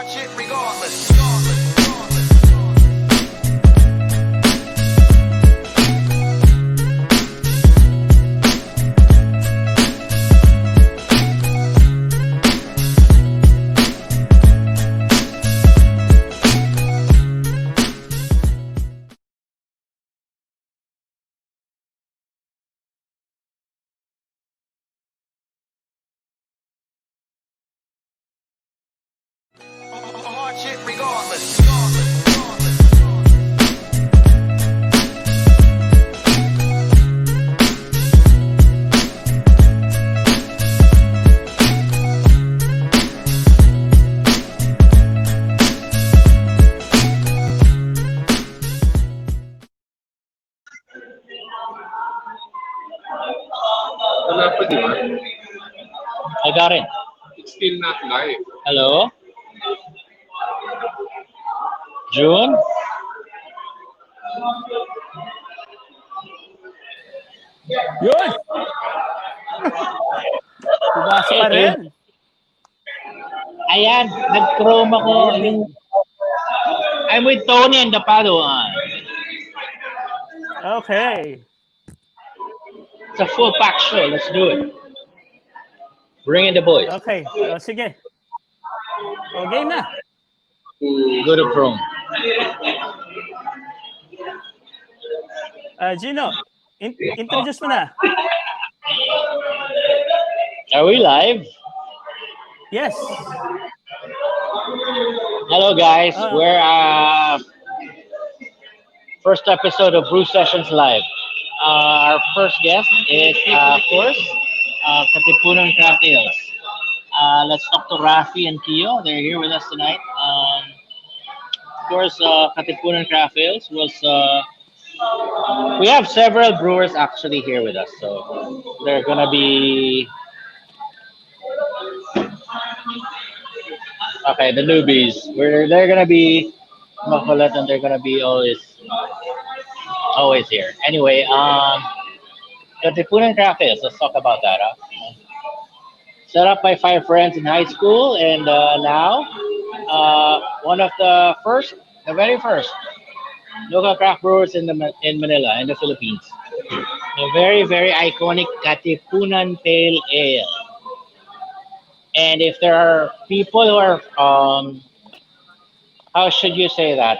Watch it regardless. Watch it regardless. Wala pa, di ba? I got it. It's still not live. Hello? June? Yun! Tumas pa rin. Ayan, nag-chrome ako. I'm with Tony and the Paduan. Okay. It's a full pack show. Let's do it. Bring in the boys. Okay. O, sige. O, game na. Go to Chrome. Gino, introduce mo na. Are we live? Yes. Hello, guys. We're first episode of Brew Sessions Live. Our first guest is, of course, Katipunan Craft Ales. Let's talk to Raffy and Kiyo. They're here with us tonight. Of course, Katipunan Craft Ales was. We have several brewers actually here with us, so they're gonna be. Okay, the newbies. They're gonna be makulit and they're gonna be always here. Anyway, Katipunan Craft Ales. Let's talk about that. Set up by 5 friends in high school, and now one of the very first local craft brewers in Manila, in the Philippines. A very, very iconic Katipunan Pale Ale. And if there are people who are, how should you say that?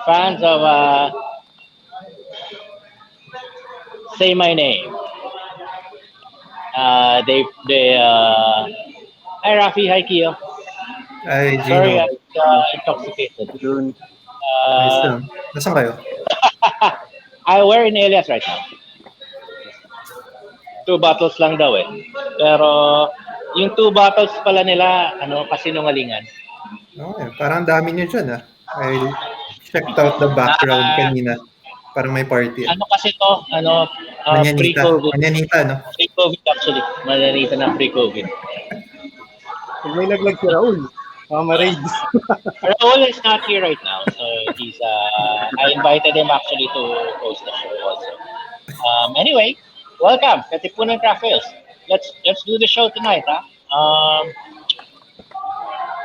Fans of, say my name. Hi Raffy, hi Kiyo. Ay, Gino. Sorry, I was intoxicated. Ayos lang. Nasaan kayo? We're in Elias right now. 2 bottles lang daw eh. Pero yung 2 bottles pala nila, kasinungalingan. Okay, parang dami nyo dyan I checked out the background kanina. Parang may party. Ano kasi to? Pre-COVID. Manyanita, no? Pre-COVID actually. Manyanita na pre-COVID. May laglag si Raul. Marades. Raul is not here right now. So he's, I invited him actually to host the show also. Anyway, welcome, Katipunan Craft Ales. Let's do the show tonight,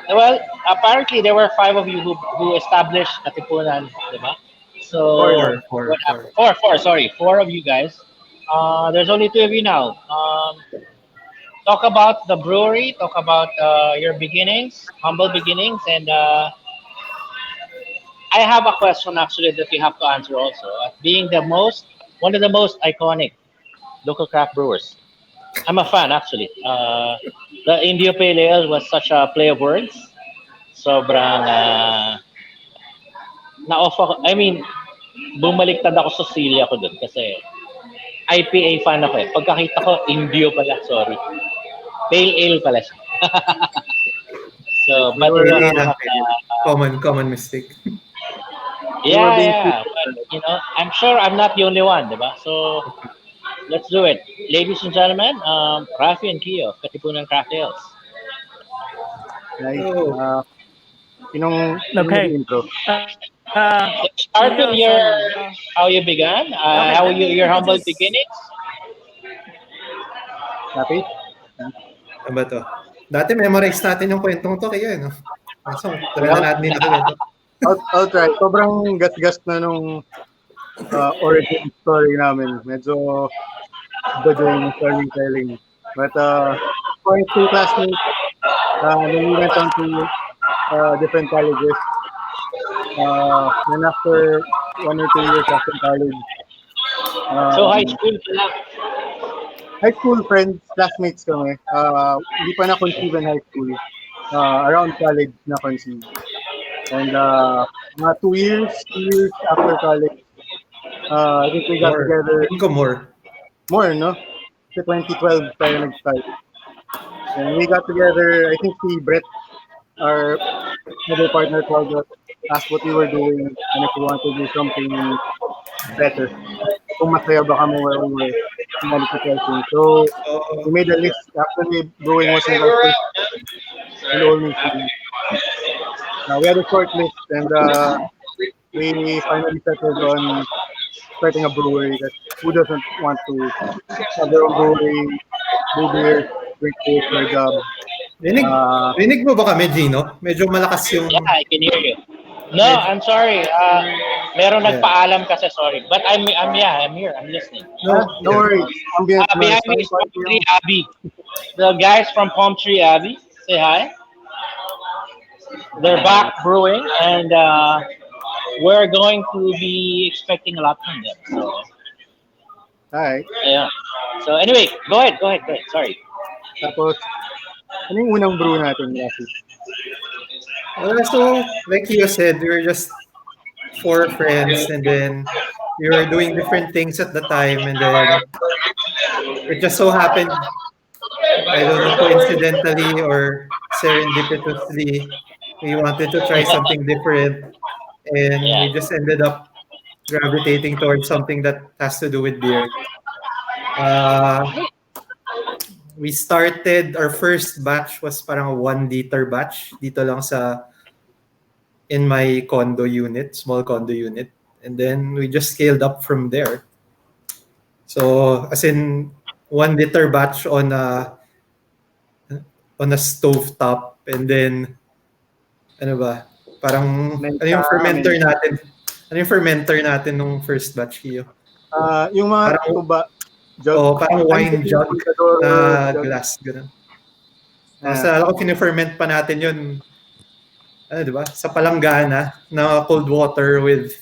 Well, apparently there were 5 of you who established Katipunan, diba? So four of you guys. There's only 2 of you now. Talk about the brewery. Talk about your beginnings, humble beginnings, and I have a question actually that you have to answer also. Being one of the most iconic local craft brewers, I'm a fan actually. The Indio Pale Ale was such a play of words. Sobrang na-off ako. I mean, bumaliktad ako sa silya ko dun kasi IPA fan ako eh. Pagkakita ko, Indio pala, sorry. Pale Ale pala siya. So, but common mistake. Yeah. But, I'm sure I'm not the only one, diba? So, let's do it. Ladies and gentlemen, Raffy and Kiyo, Katipunan Craft Ales. Nice. Oh. Okay. Intro. Start with how you began, how your humble beginnings. Happy? Ano ba to? Dati memorize natin yung kwentong to kayo, no? So, tuloy na natin dito kwento. Outright, sobrang gas-gas na nung origin story namin. Medyo iba yung storytelling. But for two classmates, when we went on to different colleges, then after 1 or 2 years after college, So um, high school pa lang. high school friends, classmates kami. Hindi pa na-conceive in high school. Around college na-conceive. And mga 2 years after college, I think we got More. together Feeling ko more. more, no? Sa 2012 tayo nag-start. And we got together, I think si Brett, our other partner, called us, asked what we were doing, and if we wanted to do something better. Kung masaya ba kami where we were in manifestation. So, So, we made a list. Actually, brewing wasn't our first and only thing. We had a short list, and we finally settled on starting a brewery. That who doesn't want to have their own brewery, brew beer, drink beer for a job. rinig, Uh, rinig mo ba kami, Gino? Medyo malakas yung... Yeah, I can hear you. No, I'm sorry. Meron Yeah. nagpaalam kasi, sorry. But I'm here. I'm listening. no worries. Ambient Behind me is Palm Tree Abbey. The guys from Palm Tree Abbey, say hi. They're back brewing, and we're going to be expecting a lot from them. So, Alright. yeah. So anyway, go ahead. Sorry. Tapos, ano yung unang brew natin, Raffy? So, like Kiyo said, we were just 4 friends, and then we were doing different things at the time, and then it just so happened, I don't know, coincidentally or serendipitously, we wanted to try something different, and we just ended up gravitating towards something that has to do with beer. We started, our first batch was parang a 1 liter batch dito lang in my condo unit, small condo unit. And then we just scaled up from there. So, as in 1 liter batch on a stove top, and then ano ba? Parang ano yung fermenter natin? Ano yung fermenter natin nung first batch, Kiyo? Yung mga Parang- tuba, jug. Oh, parang wine jug na jug. glass, ganun. Sa alam ko, kine-ferment pa natin yun, ano, di ba? Sa palanggana na cold water with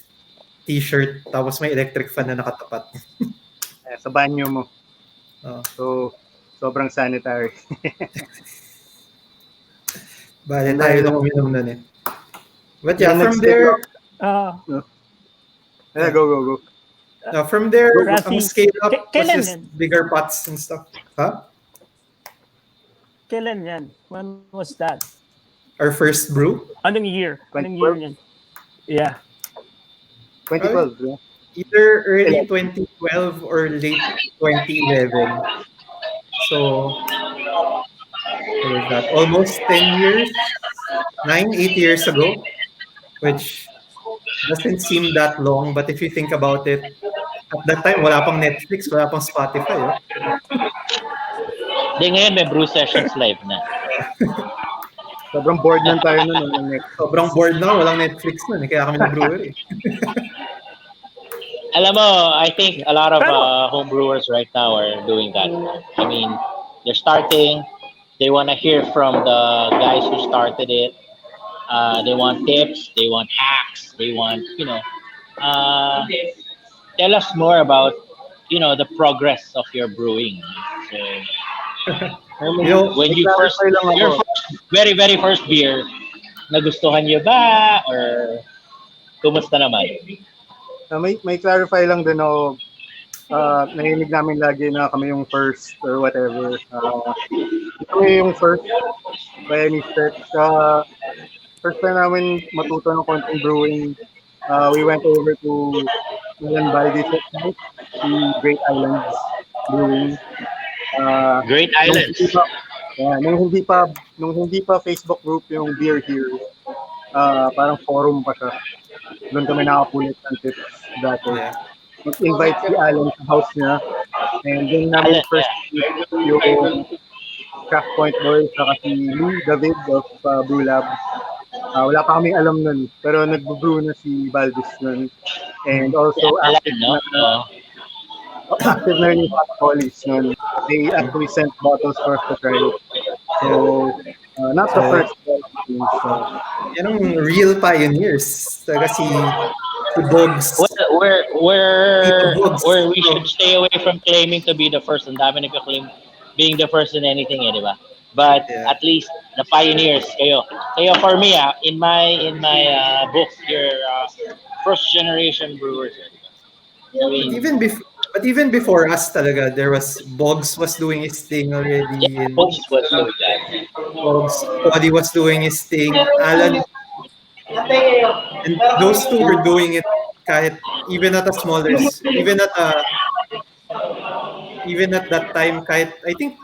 t-shirt, tapos may electric fan na nakatapat. Sa banyo mo. Oh. So, sobrang sanitary. Bale, tayo lang uminom nun eh. But yeah, from there, Go. from there, Raffy, ang scale up was kailan just yan? bigger pots and stuff. Huh? Kailan yan? When was that? Our first brew? Anong year? Anong year yan? Yeah. 2012, yeah. Either early 2012 or late 2011. So, what was that? Almost 10 years? 8 years ago? Which doesn't seem that long, but if you think about it, at that time, wala pang Netflix, wala pang Spotify. Oh. Di ngayon may Brew Sessions live na. Sobrang bored lang tayo nun. Sobrang bored na, walang Netflix nun. Kaya kami na-brewery. Alam mo, I think a lot of home brewers right now are doing that. I mean, they're starting. They want to hear from the guys who started it. They want tips. They want hacks. They want, tell us more about, the progress of your brewing. So, when you your very, very first beer, nagustuhan niyo ba? Or kumusta naman? May clarify lang din ako. Nahinig namin lagi na kami yung first or whatever. Kami yung first by any stretch. First time namin matuto ng konting brewing, we went over to Milan Valdez, the Great Islands Brewing. Great Islands. Nung hindi pa Facebook group yung Beer Here, parang forum pa siya. Doon kami nakapulit ng tips dati. Mag-invite si Alan sa house niya. And then namin first yung Craft Point Boys saka si Lee David of Brew Lab. Wala pa kaming alam nun. Pero nag-brew na si Valdez nun. And also Alam, active no? na, active na rin yung Hot Hollies nun. They actually sent bottles for us to try. So, not the So, first thing. So, yan ang real pioneers. Taga si Bogs. Tito Bogs. Where we should stay away from claiming to be the first. Ang dami nagka-claim being the first in anything, di ba? But Yeah. at least the pioneers, kayo. Kayo for me, in my book, you're first generation brewers. I But mean, even before us talaga, there was Boggs was doing his thing already. yeah, And books was so that. Boggs, Cody was doing his thing. Alan, and those two were doing it kahit even at a smaller, even at that time, kahit I think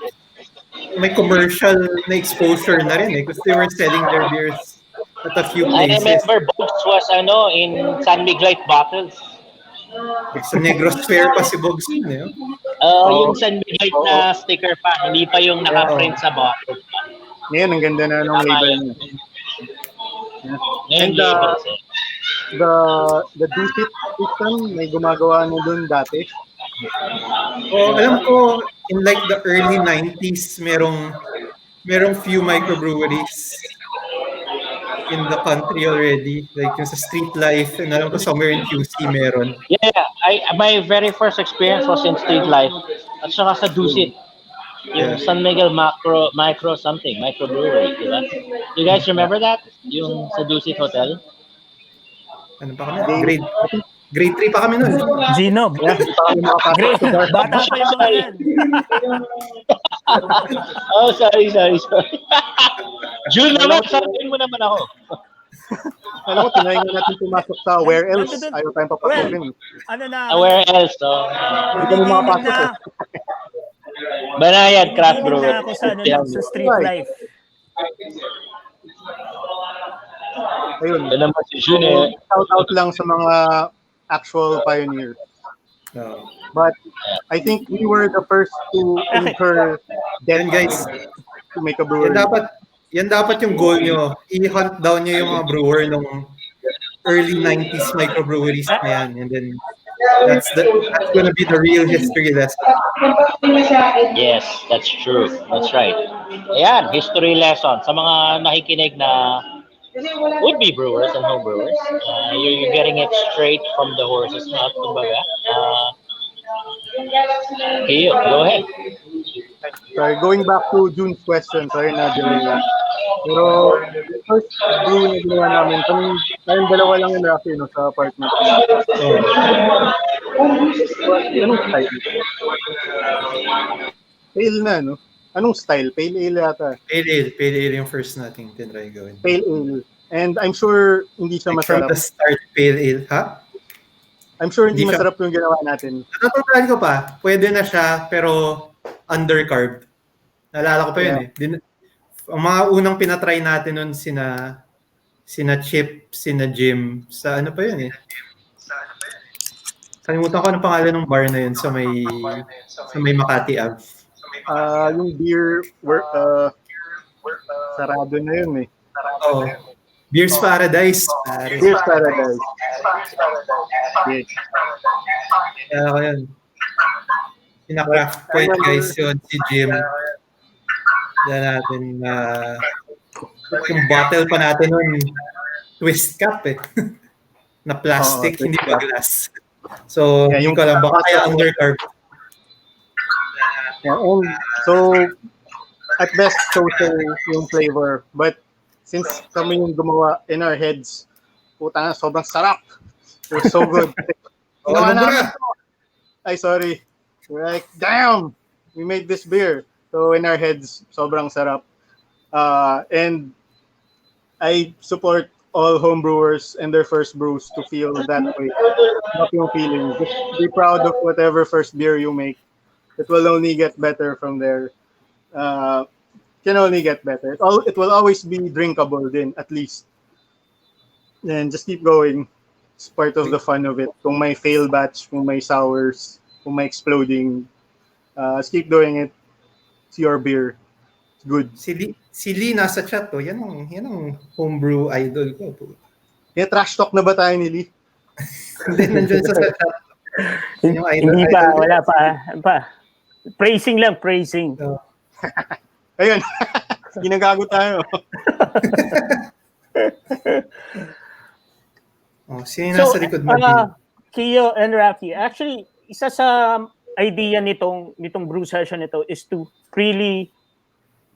may commercial na exposure na rin because they were selling their beers at a few I places. remember books was in San Miguelite bottles. Like sa Negros Fair pa si Boggs yun eh. Yung San Miguelite na sticker pa, hindi pa yung naka-print sa bottle. ngayon, ang ganda na ng Tama label yun. niya. Ngayon, And labels, eh. the do-sit system, may gumagawa na dun dati. Alam ko in like the early 90s merong few microbreweries in the country already, like yung sa Street Life, and alam ko somewhere in QC meron. Yeah, my very first experience was in Street Life at saka sa Dusit. Yung Yeah. San Miguel microbrewery, di ba? You guys remember that? Yung sa Dusit Hotel? Ano pa kami? Grade 3 pa kami nun. Gino. Yeah, hindi pa kami makapasok Great. sa bar. Bata pa yung mga yan. Oh, sorry. June naman, sabihin mo naman ako. Alam ko, tinayin na natin pumasok sa where else. Ayaw tayong papasukin. Ano na? Where else? Oh. Hindi kami makapasok eh. Banayad Craft Nakikinig Brewer. na ako sa street life. Ayun. Ito naman si June eh. Shout out lang sa mga actual pioneers. No. But I think we were the first to incur debt Yan guys, to make a brewery. yan dapat yung goal nyo. I-hunt down nyo yung mga brewer nung early 90s microbreweries na yan. And then that's gonna be the real history lesson. Yes, that's true. That's right. Ayan, history lesson. Sa mga nakikinig na would-be brewers and home brewers, you're getting it straight from the horse's mouth, kumbaga. Kiyo, go ahead. Sorry, going back to June's question, sorry na delay lang. Pero first brew na ginawa namin, tayong dalawa lang yung Raffy sa apartment. Anong style? Pale na, no? Anong style? Pale ale yata. Pale ale yung first nating tinry gawin. Pale ale. And I'm sure hindi siya Like from masarap. the start, pale ale, ha? I'm sure hindi Hindi siya- masarap yung ginawa natin. Natutunan ko pa, pwede na siya, pero undercarved. Naalala ko pa yun eh. Ang mga unang pinatry natin nun sina Chip, sina Jim, sa ano pa yun eh. Kalimutan ko anong pangalan ng bar na yun sa may Makati Ave. Yung beer, sarado na yun eh. Oh. Beers Paradise. Beer's Paradise. Yes. Kaya ko yun. Pina-craft point guys yun, si Jim. Yan natin yung bottle pa natin nun, twist cap eh. Na plastic, Oo, hindi twist ba cap. glass. So, Yeah, hindi yung- ko alam, baka kaya undercarved. Yeah, and so, at best, social yung flavor. But since kami yung gumawa in our heads, puta na, sobrang sarap. It was so good. Ginawa Ano namin ba? to. Ay, sorry. We're like, damn, we made this beer. So in our heads, sobrang sarap. And I support all homebrewers and their first brews to feel that way. Not yung feeling. Just be proud of whatever first beer you make. It will only get better from there. Can only get better. It will always be drinkable then, at least. And just keep going. It's part of the fun of it. Kung may fail batch, kung may sours, kung may exploding, just keep doing it. It's your beer. good. Si Lee nasa chat to. Yan ang homebrew idol ko. Kaya trash talk na ba tayo ni Lee? Hindi, nandiyan sa chat. Yan yung idol, Hindi pa, idol ko. wala pa. Ano pa? Praising lang, praising. So, Ayun. Ginagago tayo. sino yung nasa likod mo? Kiyo and Raffy, actually, isa sa idea nitong brew session nito is to really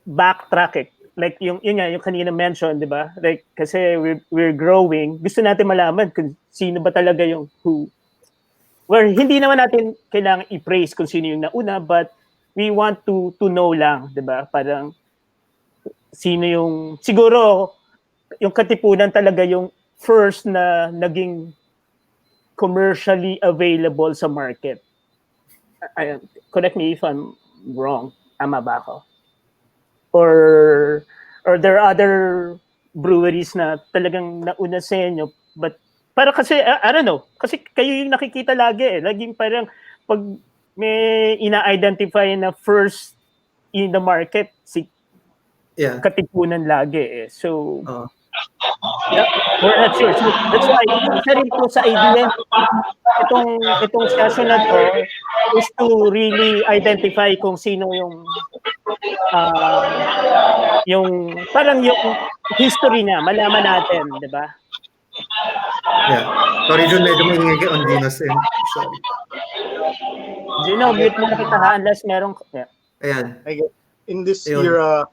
backtrack it. Like yung kanina mention, 'di ba? Like kasi we're growing. Gusto natin malaman kung sino ba talaga yung who. Well, hindi naman natin kailangan i-praise kung sino yung nauna, but we want to know lang, 'di ba? Parang sino yung siguro yung Katipunan talaga yung first na naging commercially available sa market. Correct me if I'm wrong. Tama ba ako? Or there are other breweries na talagang nauna sa inyo, but para kasi I don't know, kasi kayo yung nakikita lagi laging parang pag may ina-identify na first in the market si Katipunan lagi so we're not sure. So that's why isa rin po sa idea itong session na to is to really identify kung sino yung parang yung history na malaman natin, di ba? Yeah. Sorry, Jun, medyo may on Dinos. Sorry. Gino, mute mo na kita unless merong... Yeah. Ayan. In this era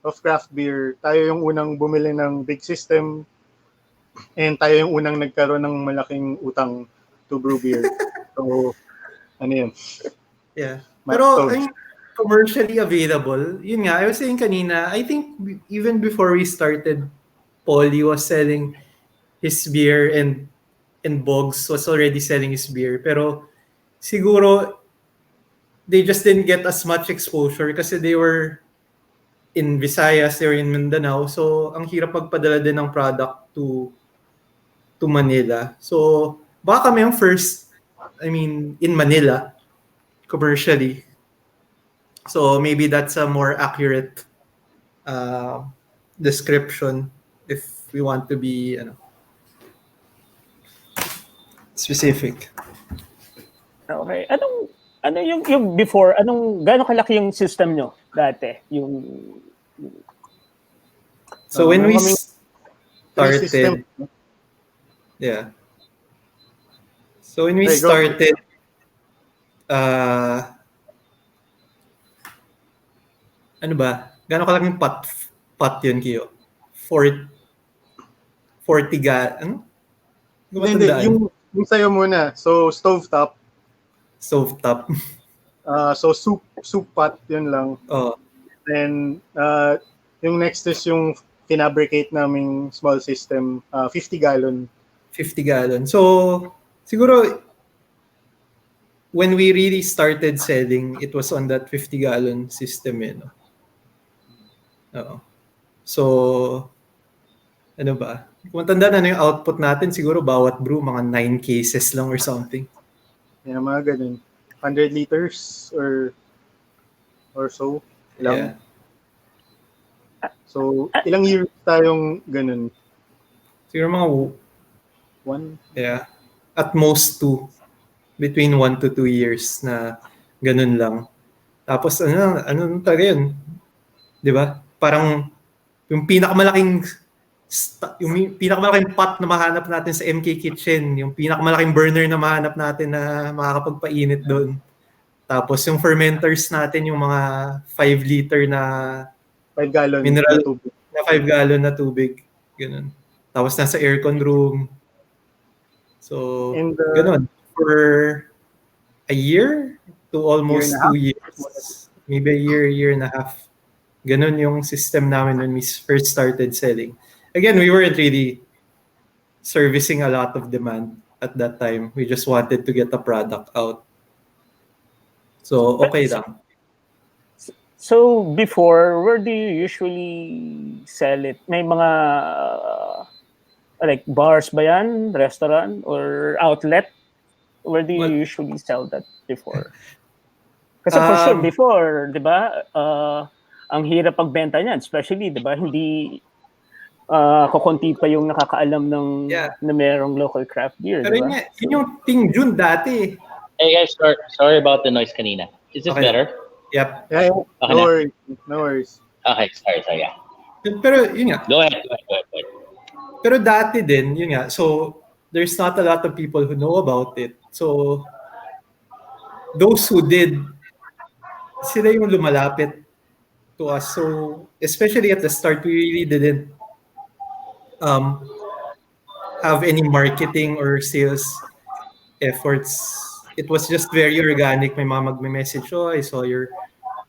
of craft beer, tayo yung unang bumili ng big system and tayo yung unang nagkaroon ng malaking utang to brew beer. So, ano yun? Yeah. Pero, commercially available, yun nga, I was saying kanina, I think even before we started, Paulie was selling his beer and Boggs was already selling his beer. Pero, siguro, they just didn't get as much exposure kasi they were in Visayas, they were in Mindanao. So, ang hirap magpadala din ng product to Manila. So, baka kami yung first, in Manila, commercially. So, maybe that's a more accurate description if we want to be specific. Okay. Ano yung before, gaano kalaki yung system nyo dati? So when we started, yeah. So when we started, ano ba? Gaano kalaking pot yun, Kiyo? 40 ano? Hindi, yung sayo muna. So stovetop. Stovetop. So soup pot, yun lang. Oh. Then yung next is yung kinabricate naming small system, 50 gallon. 50 gallon. So siguro when we really started selling, it was on that 50 gallon system, no? So ano ba? Kung tandaan yung output natin, siguro bawat brew mga 9 cases lang or something. Yeah, mga ganun. 100 liters or so lang. Yeah. So, ilang years tayong ganun? Siguro mga 1? Yeah. At most 2. Between 1 to 2 years na ganun lang. Tapos ano talaga yun? 'Di ba? Parang yung pinakamalaking pot na mahanap natin sa MK Kitchen, yung pinakamalaking burner na mahanap natin na makakapagpainit doon. Tapos yung fermenters natin, yung mga 5 liter na 5 gallon mineral na tubig. Na 5 gallon na tubig. Ganun. Tapos nasa aircon room. So, ganun. For a year to almost 2 years. Maybe a year and a half. Ganun yung system namin when we first started selling. Again, we weren't really servicing a lot of demand at that time. We just wanted to get the product out. So, okay lang. So, before, where do you usually sell it? May mga like bars ba yan? Restaurant? Or outlet? Where do you usually sell that before? Kasi for sure, before, di ba? ang hirap pagbenta niyan, especially, 'di ba? Hindi kukunti pa yung nakakaalam ng Yeah. na merong local craft beer, Pero 'di ba? yun yung Ting Jun dati. Hey guys, sorry about the noise kanina. Is this Okay. better? Yep. Yeah, Okay no na. worries. No worries. Okay, sorry, yeah. Pero yun nga. Go ahead. Pero dati din, yun nga. So, there's not a lot of people who know about it. So, those who did, sila yung lumalapit to us. So, especially at the start, we really didn't have any marketing or sales efforts. It was just very organic. May mga magme-message, oh, I saw your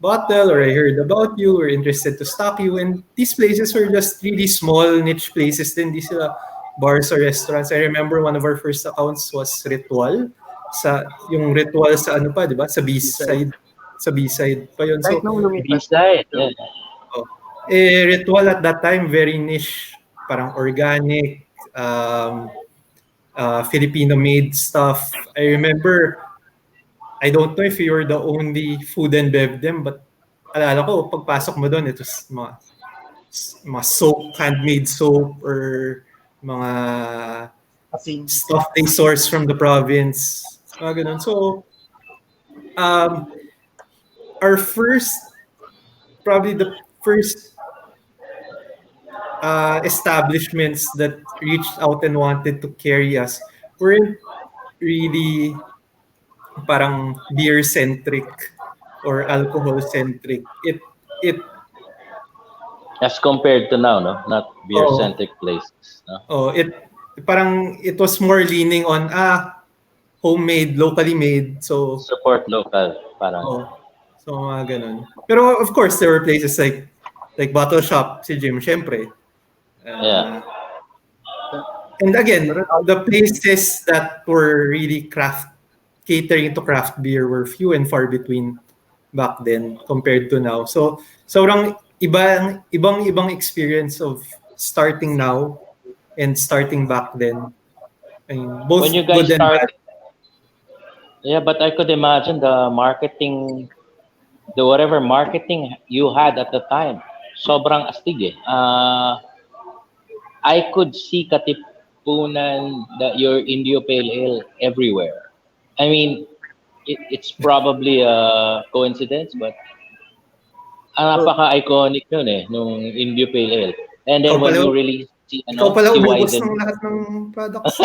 bottle, or I heard about you, or interested to stock you. And these places were just really small niche places din. Di sila bars or restaurants. I remember one of our first accounts was Ritual. Yung Ritual sa ano pa, di ba? Sa B-side. Sa B-side pa yun. Kahit So, nung lumipat. B-side, yeah. Ritual at that time, very niche. Parang organic, Filipino-made stuff. I remember, I don't know if you were the only food and bev them, but alala ko, pagpasok mo doon, it was mga soap, handmade soap, or mga Kasi, stuff they source from the province. Mga ganun. So, our probably the first establishments that reached out and wanted to carry us weren't really parang beer-centric or alcohol-centric. It As compared to now, no? Not beer-centric places, no? it was more leaning on homemade, locally made. So Support local, parang. so mga ganun. Pero of course there were places like Bottle Shop, si Jim, syempre. Yeah. And again, the places that were really catering to craft beer were few and far between back then compared to now. So sobrang ibang experience of starting now and starting back then. I mean, both When you guys good and bad. Yeah, but I could imagine the marketing, the whatever marketing you had at the time, sobrang astig eh. I could see Katipunan, your Indio Pale Ale everywhere. I mean, it's probably a coincidence, but napaka-iconic nun eh, nung Indio Pale Ale. And then when you really see, Ikaw pala si umubos Wyden. ng lahat ng products.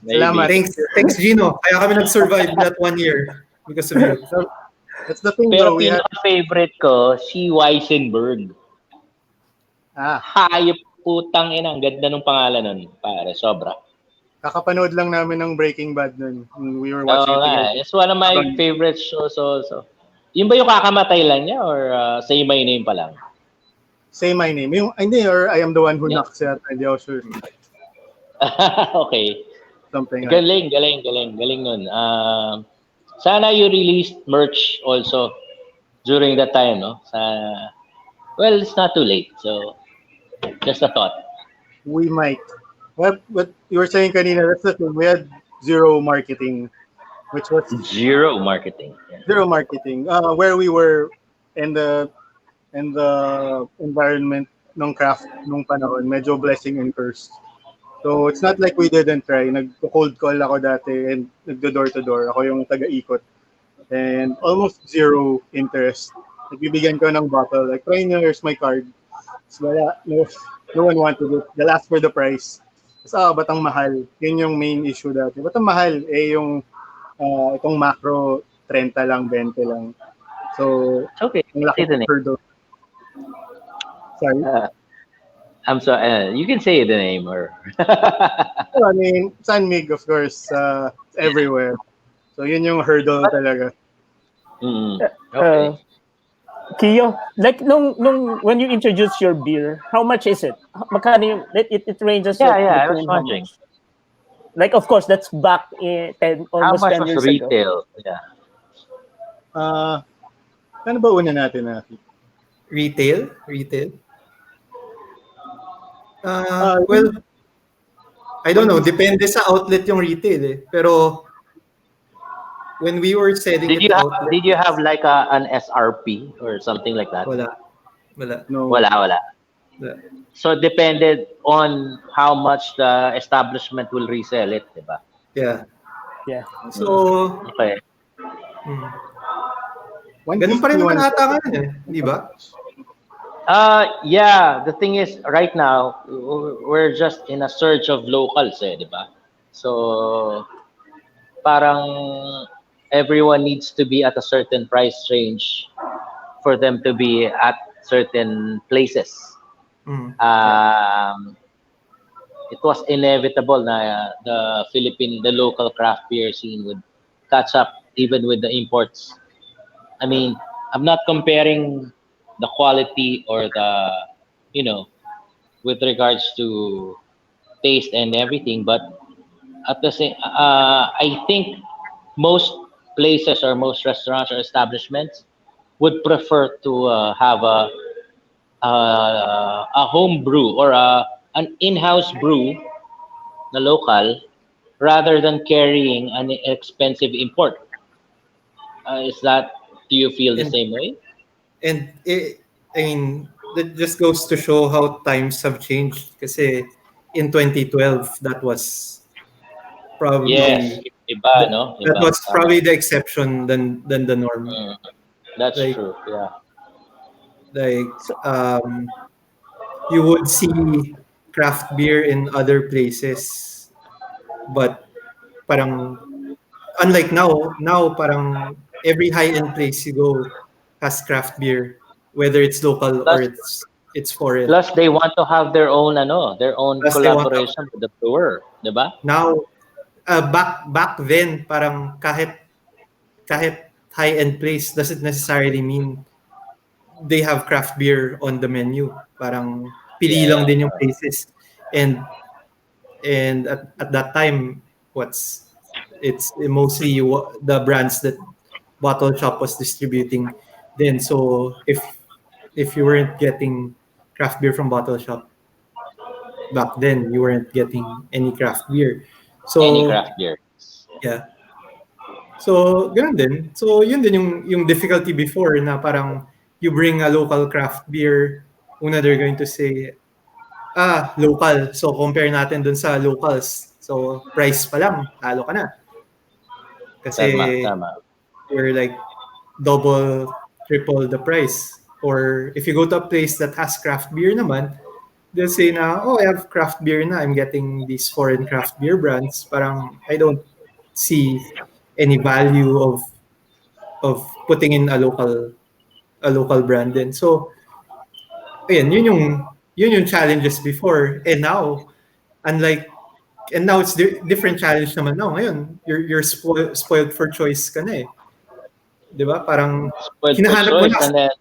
Maybe. Salamat. Thanks Gino. Kaya kami nag-survive that 1 year because of you. So, that's the thing, Pero bro. We had, pinaka-favorite ko, si Weisenberg. Hayop, putang ina, ang ganda ng pangalan nun, pare, sobra. kakapanood lang namin ng Breaking Bad nun. We were watching it together. It's one of my favorite shows also. Yun ba yung kakamatay lang niya or say my name pa lang? Say My Name. Hindi, or I Am the One Who Yeah. Knocks yata. Hindi ako sure. Okay. Something like Galing nun. Sana you released merch also during that time, no? Well, it's not too late, so just a thought. we might. What you were saying kanina, that's the thing. We had zero marketing, which was Zero marketing. Yeah. zero marketing. Where we were in the environment ng craft nung panahon, medyo blessing and curse. So it's not like we didn't try. Nag-cold call ako dati and nagdo-door to door. Ako yung taga-ikot. And almost zero interest. Nagbibigyan ko ng bottle. Like, try nyo, here's my card. So, wala, no one wanted it. They'll ask for the price. Tapos, ba't ang mahal? Yun yung main issue dati. Ba't ang mahal? Yung itong macro, 30 lang, 20 lang. So, Okay. ang laki Say the ng name. hurdle. Sorry. I'm sorry. You can say the name or. I mean, San Mig, of course, everywhere. So, yun yung hurdle talaga. Okay. Kiyo, like when you introduce your beer, how much is it? Magkano yung it ranges? Yeah, like, I was between how wondering. much? Like, of course, that's back in How almost much 10 was years ago. retail? Yeah. Ano ba una natin, Raffy? Retail? Well, I don't know. Depende sa outlet yung retail eh. Pero when we were selling Did it you to have outlet, did you have like an SRP or something like that? wala. Wala. No. Wala. Wala. So it depended on how much the establishment will resell it, diba? Yeah. Yeah. So, Okay. mm, ganun pa 150, rin naman ata 170. ngayon eh. Di ba? Yeah, the thing is right now we're just in a surge of locals, diba? So parang everyone needs to be at a certain price range for them to be at certain places. Yeah. It was inevitable na the local craft beer scene would catch up even with the imports. I mean, I'm not comparing the quality or you know, with regards to taste and everything, but at the same, I think most places or most restaurants or establishments would prefer to have a home brew or an in-house brew, na local, rather than carrying an expensive import. Do you feel the And same way? I mean, that just goes to show how times have changed. Kasi in 2012, that was Yes, probably iba, the, no? that Iba, was tama. probably the exception than the norm. Mm, that's Like true, yeah. like So you would see craft beer in other places, but parang unlike now parang every high-end place you go has craft beer, whether it's local or Plus, it's foreign. plus they want to have their own Plus they want to collaboration with the brewer, 'di ba? now back then parang kahit high-end place doesn't necessarily mean they have craft beer on the menu. Parang pili lang Yeah. din yung places. And at that time, it's mostly the brands that Bottle Shop was distributing then. So if you weren't getting craft beer from Bottle Shop back then, you weren't getting any craft beer. Any So craft beer. yeah. So ganun din. So yun din yung difficulty before na parang you bring a local craft beer, una they're going to say, local. So compare natin dun sa locals. So price pa lang, talo ka na. Tama, Kasi tama. you're like double, triple the price. Or if you go to a place that has craft beer naman, they'll say na, oh, I have craft beer na. I'm getting these foreign craft beer brands. Parang I don't see any value of putting in a local brand din. So, ayun, yun yung challenges before. Unlike and now it's different challenge naman now. Ngayon, you're spoiled for choice ka na eh. 'Di ba? Parang Spoiled for hinahanap mo choice na, and then,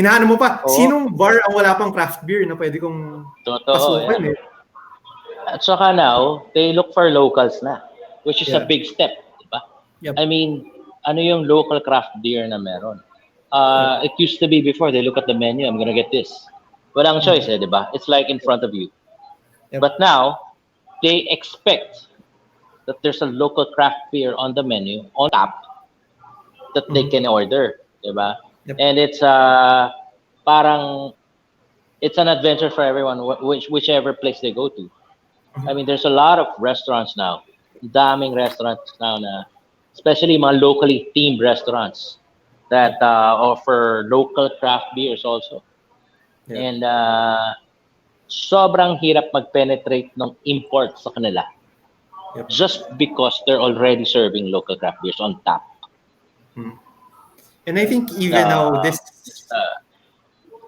hinahanap mo pa, oo, sinong bar ang wala pang craft beer na pwede kong totoo, pasukin yeah. eh. At saka now, they look for locals na, which is a Yeah. big step, di ba? Yep. I mean, ano yung local craft beer na meron? It used to be before, they look at the menu, I'm gonna get this. Walang choice, di ba? It's like in front of you. Yep. But now, they expect that there's a local craft beer on the menu, on tap, that they can order, di ba? Yep. And it's parang it's an adventure for everyone, whichever place they go to. I mean, there's a lot of restaurants now. Daming restaurants now na, especially mga locally themed restaurants that offer local craft beers also. Yeah. And sobrang hirap mag-penetrate ng import sa kanila. Yep. Just because they're already serving local craft beers on tap. And I think even now this uh,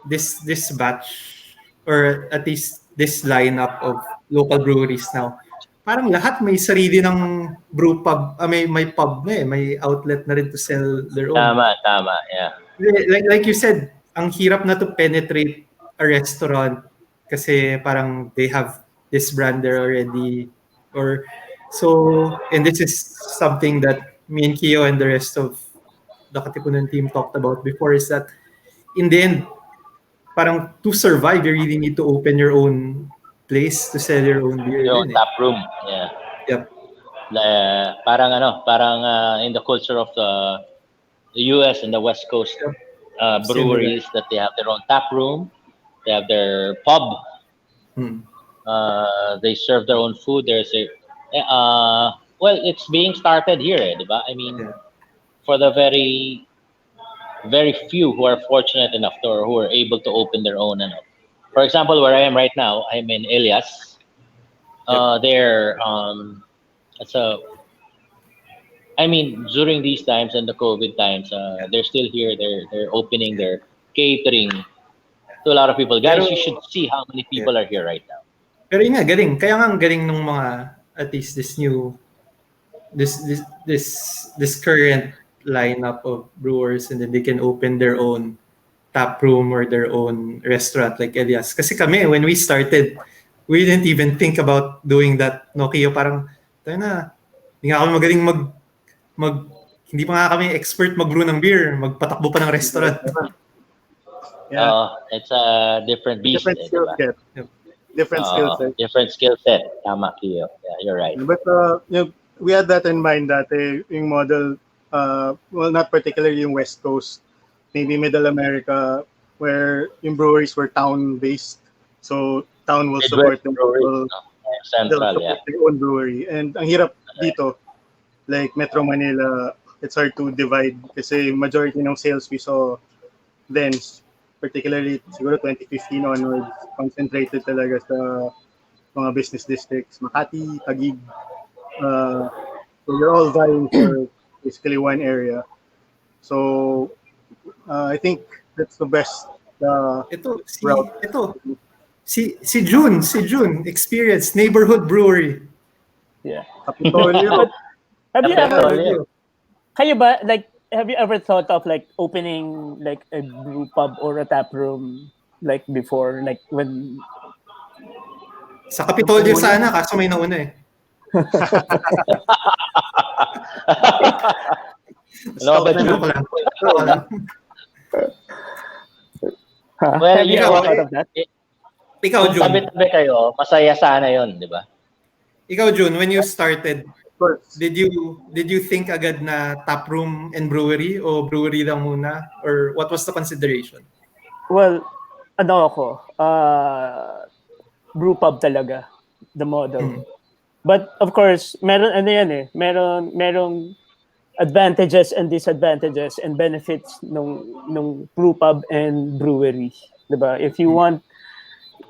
this batch, or at least this lineup of local breweries now, parang lahat may sarili ng brew pub, may pub na eh, may outlet na rin to sell their own. Tama, yeah. Like you said, ang hirap na to penetrate a restaurant kasi parang they have this brand there already, and this is something that me and Kiyo and the rest of the Katipunan team talked about before, is that in the end, parang to survive, you really need to open your own place to sell your own beer Yung din eh. tap room, yeah. Yep. Parang in the culture of the US and the West Coast Similar. breweries that they have their own tap room, they have their pub, Hmm. they serve their own food. Well, it's being started here, diba? I mean, Yeah. for the very few who are fortunate enough to, or who are able to open their own. For example, where I am right now, I'm in Elias. Yep. There, it's a. I mean, during these times and the COVID times, they're still here. They're opening. They're catering to a lot of people. Pero, Guys, you should see how many yeah. people are here right now. Pero yun nga, galing. Kaya nga ang galing nung mga, at least this current lineup of brewers, and then they can open their own tap room or their own restaurant like Elias. Kasi kami, when we started, we didn't even think about doing that. No, Kiyo, parang, tayo na, hindi nga kami magaling hindi pa nga kami expert mag-brew ng beer, magpatakbo pa ng restaurant. Yeah. It's a different beast. Different skill Diba? set. Different skill set. Different skill set. Tama, Kiyo. Yeah, you're right. But we had that in mind dati, yung model, well, not particularly yung West Coast, maybe Middle America, where yung breweries were town-based. So, town will support them. Breweries, They'll Central, support yeah. their own brewery. And ang hirap dito, like Metro Manila, it's hard to divide kasi majority ng sales we saw then, particularly siguro 2015 onwards, concentrated talaga sa mga business districts, Makati, Taguig. So you're all vying for basically one area. So I think that's the best. Si June, experience neighborhood brewery. Yeah. Kapitolyo. Have you ever, Kapitolyo. kayo ba, like, have you ever thought of like opening like a brew pub or a tap room like before, like when? Sa Kapitolyo sana, kaso may nauna eh. No, but Joke lang. well, Have you you know, ever thought of that? Ikaw, kung June. tabi-tabi kayo, masaya sana yun, di ba? Ikaw, June, when you started, First, did you think agad na tap room and brewery o brewery lang muna? Or what was the consideration? Well, ano ako, brew pub talaga, the model. But of course, merong advantages and disadvantages and benefits nung brew pub and brewery, 'di ba? If you want,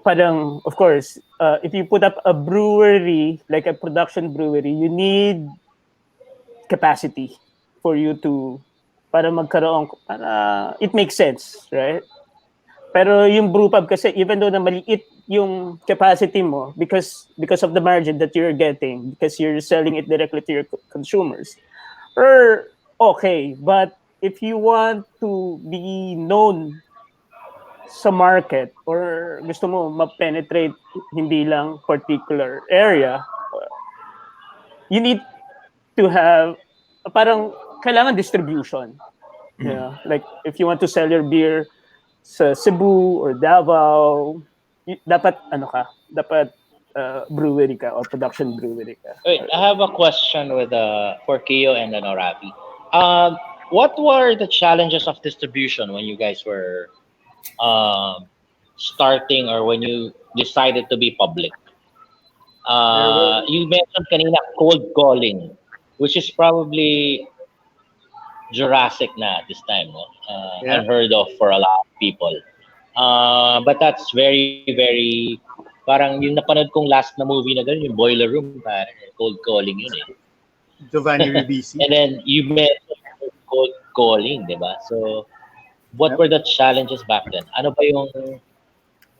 parang, of course, if you put up a brewery, like a production brewery, you need capacity for you to, para it makes sense, right? Pero yung brew pub kasi, even though na maliit yung capacity mo, because of the margin that you're getting, because you're selling it directly to your consumers, okay. But if you want to be known sa market or gusto mo ma-penetrate hindi lang particular area, you need to have, parang kailangan distribution. Yeah, like if you want to sell your beer sa Cebu or Davao, dapat brewery ka or production brewery ka. Wait, I have a question for Kiyo and Raffy. What were the challenges of distribution when you guys were starting or when you decided to be public? You mentioned kanina cold calling, which is probably Jurassic na at this time, no? Yeah. Unheard of for a lot of people. But that's very, very, parang yung napanood kong last na movie na gano'n, yung Boiler Room, parang cold calling yun eh. Giovanni Ribisi. And then you mentioned cold calling, di ba? So, what were the challenges back then?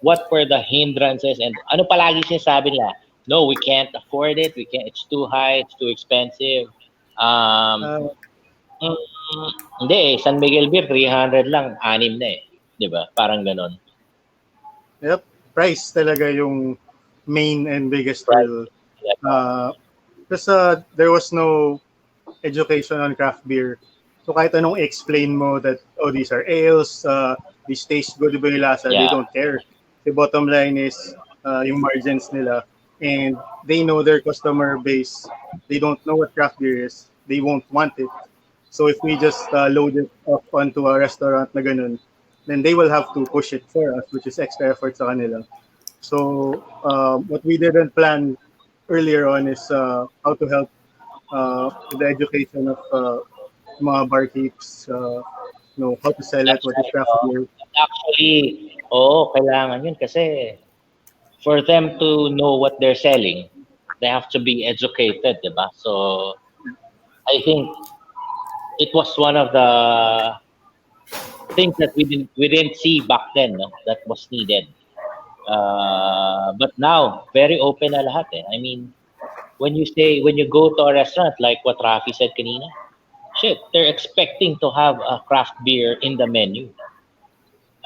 What were the hindrances and ano palagi sinasabi nila? No, we can't afford it. It's too high. It's too expensive. Hindi eh. San Miguel Beer, 300 lang. 6 na eh. Di ba? Parang ganon. Yep. Price talaga yung main and biggest deal. Because there was no education on craft beer. So kahit anong explain mo that, these are ales, these taste good, iba yung lasa, they don't care. The bottom line is yung margins nila. and they know their customer base. They don't know what craft beer is. They won't want it. So if we just load it up onto a restaurant na ganun, then they will have to push it for us, which is extra effort sa kanila. So what we didn't plan earlier on is how to help with the education of mga barkeeps, how to sell it, That's what is right. craft beer. Actually, oo, kailangan yun kasi for them to know what they're selling, they have to be educated, di ba? So, I think it was one of the things that we didn't see back then, no? That was needed. But now, very open na lahat eh. I mean, when you go to a restaurant, like what Rafi said kanina, shit, they're expecting to have a craft beer in the menu.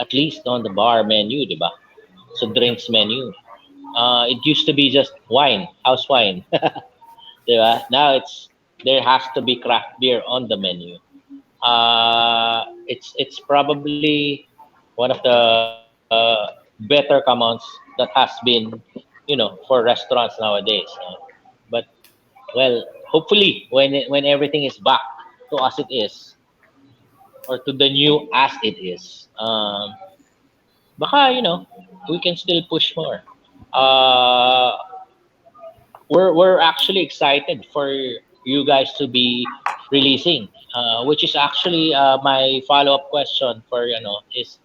At least on the bar menu, di ba? So drinks menu. It used to be just wine, house wine, di ba? Now there has to be craft beer on the menu. It's probably one of the better commands that has been, for restaurants nowadays. But well, hopefully when everything is back to as it is, or to the new as it is, baka we can still push more. Uh, we're actually excited for you guys to be releasing, which is actually my follow up question for is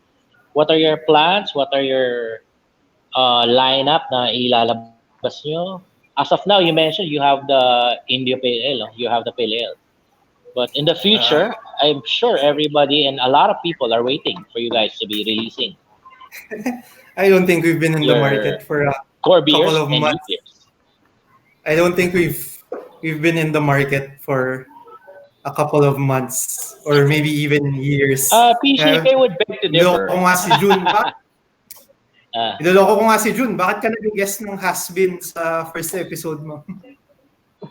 what are your plans? What are your lineup na ilalabas nyo? As of now, you mentioned you have the India Pale Ale, no? You have the Pale Ale. But in the future, I'm sure everybody and a lot of people are waiting for you guys to be releasing I don't think we've been in the your market for a core couple beers of and new months. beers. I don't think we've been in the market for a couple of months or maybe even years. PCK would beg to Niloko differ. ko nga si June. Uh, Niloko ko nga si June. Bakit ka naging guest ng has-been sa first episode mo?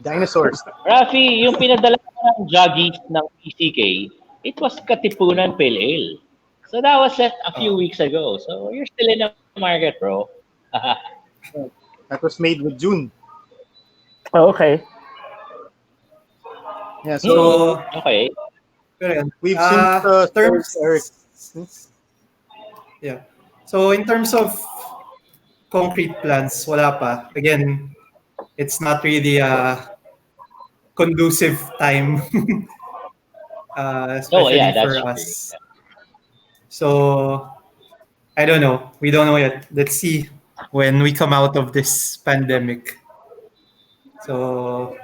Dinosaurs. Raffy, yung pinadala ko ng juggies ng PCK, it was Katipunan Pale Ale. So that was set a few weeks ago. So you're still in the market, bro. That was made with June. Oh, okay. Yeah, So, Okay. pero yan. we've since terms, Eric. yeah. So in terms of concrete plans, wala pa. Again, it's not really a conducive time, Oh, especially yeah, that's for true. us. So I don't know. We don't know yet. Let's see when we come out of this pandemic. So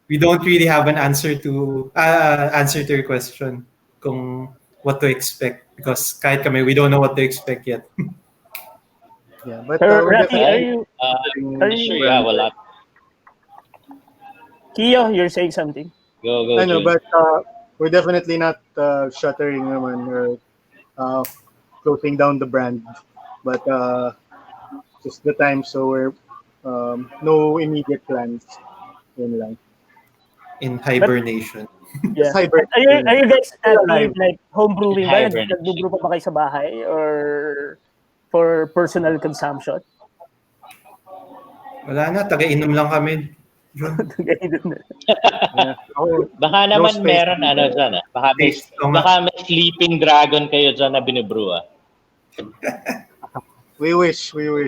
we don't really have an answer to your question kung what to expect because kahit kami we don't know what to expect yet. Yeah, but Pero we're Rafi, definitely I'm sure you have a lot. Kiyo, you're saying something? Go, I know, June. but we're definitely not shuttering naman or closing down the brand. But just the time, so we're no immediate plans. Yun lang. In hibernation. Yeah. Cyber. Are you guys active Alive. like home brewing ba? Hybrid. Nag-brew pa ba kayo sa bahay or for personal consumption? Wala na, taga-inom lang kami. June. Yeah. Oh, Baka no naman space. meron dyan. Space. Oo nga. Baka may sleeping dragon kayo dyan na binibrew. We wish. We're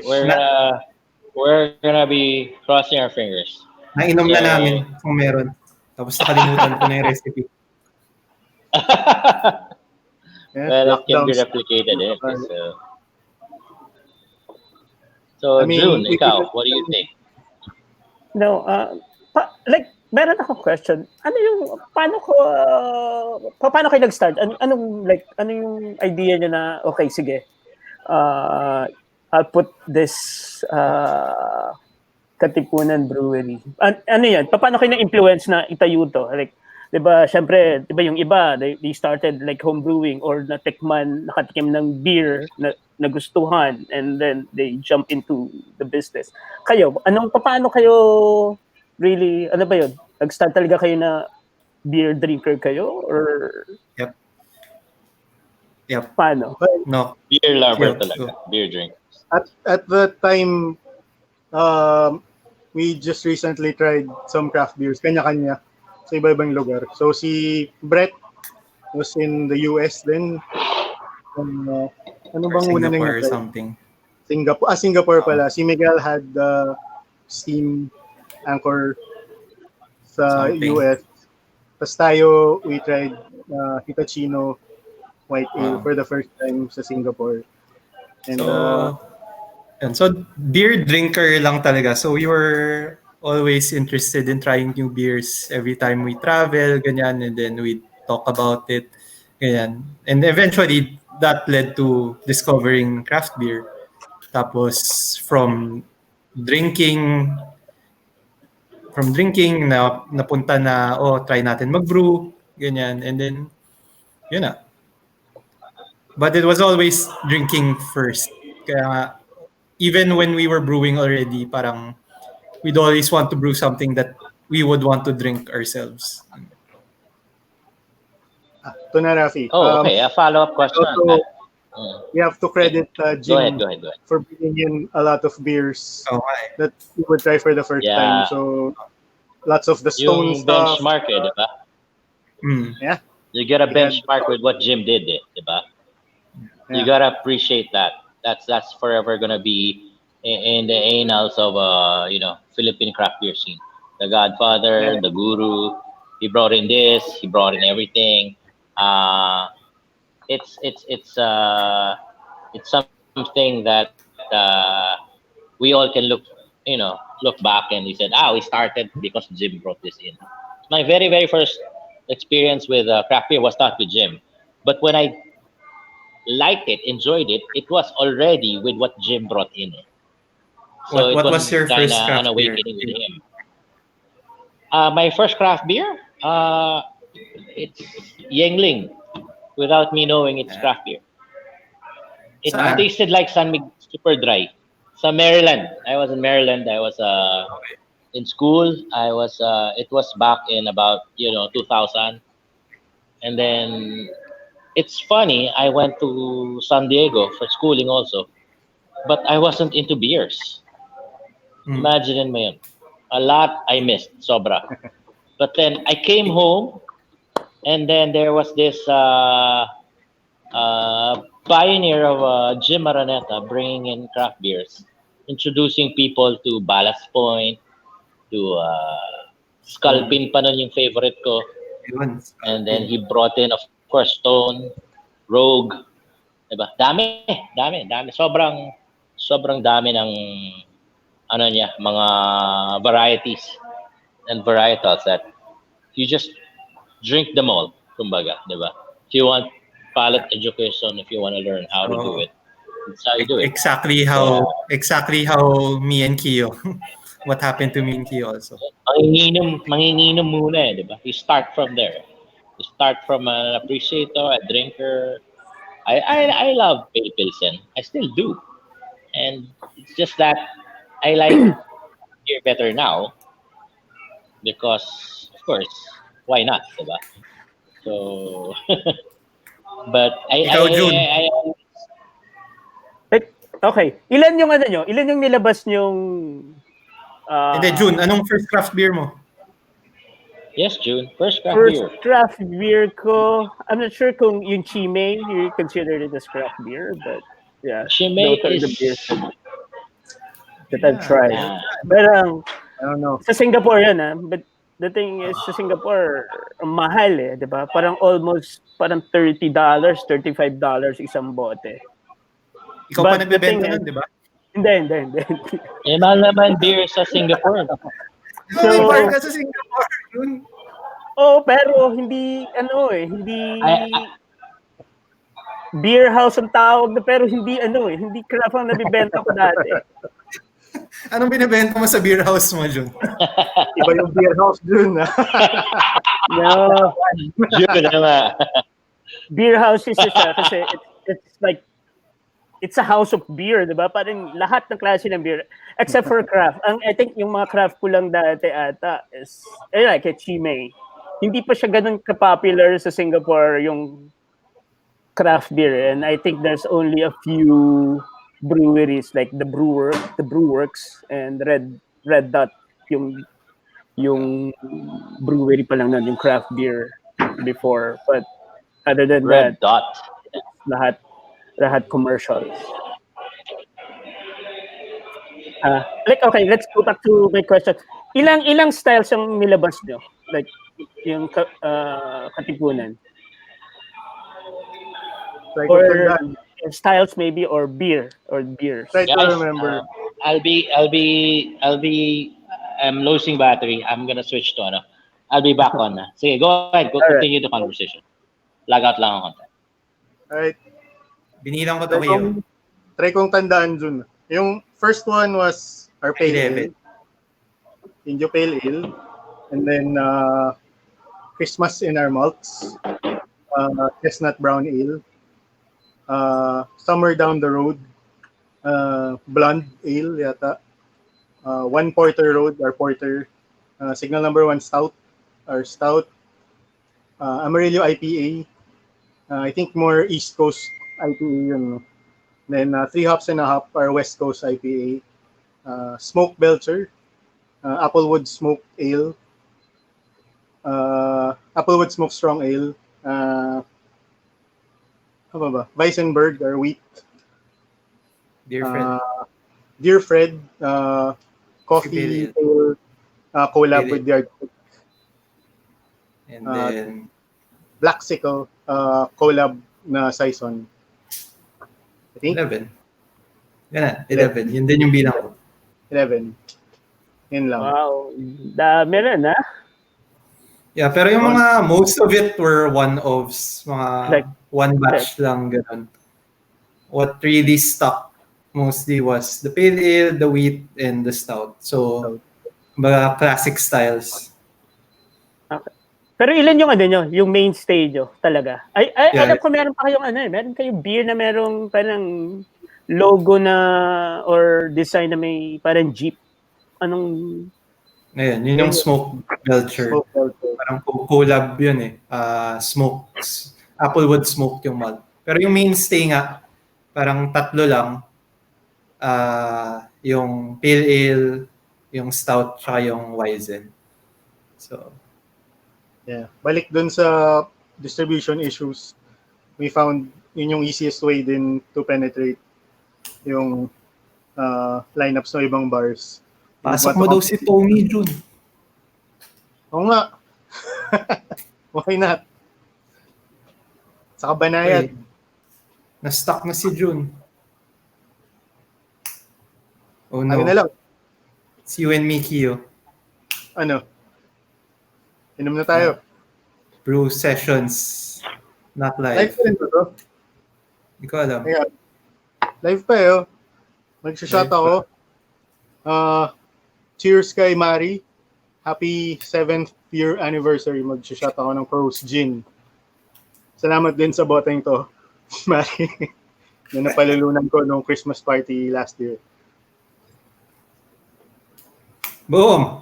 gonna be crossing our fingers. Nainom na So- namin kung meron. Tapos nakalimutan ko na yung recipe. Yeah, Well, it can be lockdowns. replicated. So I mean, June, we ikaw, could- what do you think? No, meron akong question. Ano yung, paano kayo nag-start? Ano yung idea niyo na, okay, sige, I'll put this Katipunan Brewery. Ano yan? Paano kayo na-influence na itayo to? Like, di ba, syempre, di ba yung iba, they started like home brewing or nakatikim ng beer na nagustuhan and then they jump into the business. Kayo, paano kayo really, ano ba yun? Nag-start talaga kayo na beer drinker kayo or Yep. paano? No. Beer lover Yeah, talaga. so- Beer drink. At the time, we just recently tried some craft beers, kanya-kanya, sa iba-ibang lugar. So si Brett was in the US then. Ano Or bang una Singapore nang or na-try? something. Singapore pala. Si Miguel had the Steam Anchor sa Something. US. Tapos tayo, we tried Hitachino White Ale Wow. for the first time sa Singapore. And So beer drinker lang talaga. So you were always interested in trying new beers every time we travel, ganyan, and then we talk about it, ganyan. And eventually that led to discovering craft beer. Tapos drinking drinking na napunta na try natin mag-brew, ganyan, and then yun na. But it was always drinking first. Kaya even when we were brewing already, parang we'd always want to brew something that we would want to drink ourselves. ito na, Raffy. Oh, okay. A follow-up question on that. Also, we have to credit Go ahead. Jim for bringing in a lot of beers Okay. that we would try for the first Yeah. time. So, lots of the Stone Yung stuff. benchmark di ba? Yeah. You gotta We had- benchmark with what Jim did di ba? You Yeah. gotta appreciate that. That's forever gonna be in the annals of Philippine craft beer scene. The Godfather, Yeah. the Guru. He brought in this. He brought in everything. It's something that we all can look back and we said, we started because Jim brought this in. My very very first experience with craft beer was not with Jim, but when I liked it, enjoyed it, it was already with what Jim brought in. So What it was your kind first of craft an beer? awakening with him. My first craft beer, it's Yingling, without me knowing it's craft beer. It Saan? tasted like San Miguel, super dry. Sa Maryland, I was in Maryland. I was in school. It was back in about 2000, and then it's funny. I went to San Diego for schooling also, but I wasn't into beers. Imagine mo yun. A lot I missed, sobra. But then I came home, and then there was this pioneer of Jim Araneta bringing in craft beers, introducing people to Ballast Point, to Sculpin pa nun yung favorite ko. Yun. And then he brought in, of course, Stone, Rogue, diba? Dami. Sobrang dami ng mga varieties and varietals that you just drink them all, kumbaga, diba? If you want palate education, if you want to learn how to do it, that's how you do it. Exactly how me and Kiyo. What happened to me and Kiyo also. Manginginom muna diba? You start from there. You start from an appreciator, a drinker. I love pale pilsen. I still do. And it's just that I like beer better now because, of course, why not, diba? So, but Ikaw, June. Okay. Ilan yung Ilan yung nilabas yung Hindi, June, anong first craft beer mo? Yes, June. First craft first beer. craft beer ko, I'm not sure kung yung Chime, you consider it as craft beer, but yeah. Chime those are the is... beers that I've tried. Yeah. But I don't know. sa Singapore yan but the thing is sa Singapore, mahal di ba? Parang almost $30, $35 isang bote. Ikaw pa nagbebenta nun, di ba? Hindi. Mahal naman beer sa Singapore. So, bar ka sa Singapore, June. Pero hindi hindi beer house ang tawag pero hindi hindi craft ang nabibenta ko dati. Anong binibenta mo sa beer house mo, June? Iba yung beer house dun. No. June naman. Beer house is siya kasi it's like it's a house of beer, di ba? Parang lahat ng klase ng beer except for craft. I think yung mga craft ko lang dati ata is like Chime. Hindi pa siya ganun ka-popular sa Singapore yung craft beer, and I think there's only a few breweries like the Brewworks and Red Dot yung brewery pa lang nun, yung craft beer before. But other than Red that, Dot. lahat commercials. Like, okay, let's go back to my question. Ilang styles yung nilabas nyo? Like, yung Katipunan? Try ko Or tandaan. styles maybe, or beers? Try to Guys, remember. I'll be I'm losing battery. I'm gonna switch to ano. I'll be back on na. Sige, go ahead. Continue the conversation. Lag out lang ako konti. Alright. Binilang ko to kayo. Try kong tandaan dun. Yung first one was our Pale 11. Ale. Indio Pale Ale. And then Christmas in our malts. Chestnut Brown Ale. Somewhere down the road. Blonde Ale yata. One Porter Road, our Porter. Signal number 1 Stout, our Stout. Amarillo IPA. I think more East Coast IPA yun. Then 3 Hops and a Hop, our West Coast IPA. Smoke Belcher. Applewood Smoke Ale. Applewood Smoke Strong Ale. Ano ba? Weissenberg, our Wheat. Dear friend. Dear Fred, Coffee Ale, collab with Yard. And then Black Sickle, collab na Saison. I think 11. Yan na, 11. Yun din yung bilang ko. 11. Yun lang. Wow, dami rin, ha? Yeah, pero yung mga, most of it were one-offs. Mga Like, one batch lang, ganun. What really stuck mostly was the pale ale, the wheat, and the stout. So, mga classic styles. Okay. Pero ilan yung ano nyo, yung mainstay nyo talaga? Yeah. Alam ko meron pa kayong meron kayong beer na merong parang logo na or design na may parang jeep. Anong... Ngayon, yun yung Smoke Belcher. Parang collab yun eh. Smokes. Applewood Smoke yung malt. Pero yung mainstay nga, parang tatlo lang. Yung pale ale, yung stout, tsaka yung Weizen. So, yeah. Balik dun sa distribution issues, we found yun yung easiest way din to penetrate yung lineups ng ibang bars. pasok mo daw si Tony Jun. Oo nga. Why not? Saka Banayad. Okay. Na-stuck na si Jun. Oh no. Ano na lang? See you and me, Kiyo. Ano? Inom na tayo. Brew sessions. Not Live live. pa rin ba to? Hindi ko alam. Ayan. Live pa eh. Oh. Mag-shot Live ako. Cheers kay Mari. Happy 7th year anniversary. Mag-shot ako ng Crow's Gin. Salamat din sa boteng to, Mari. Na napalulunan ko nung Christmas party last year. Boom!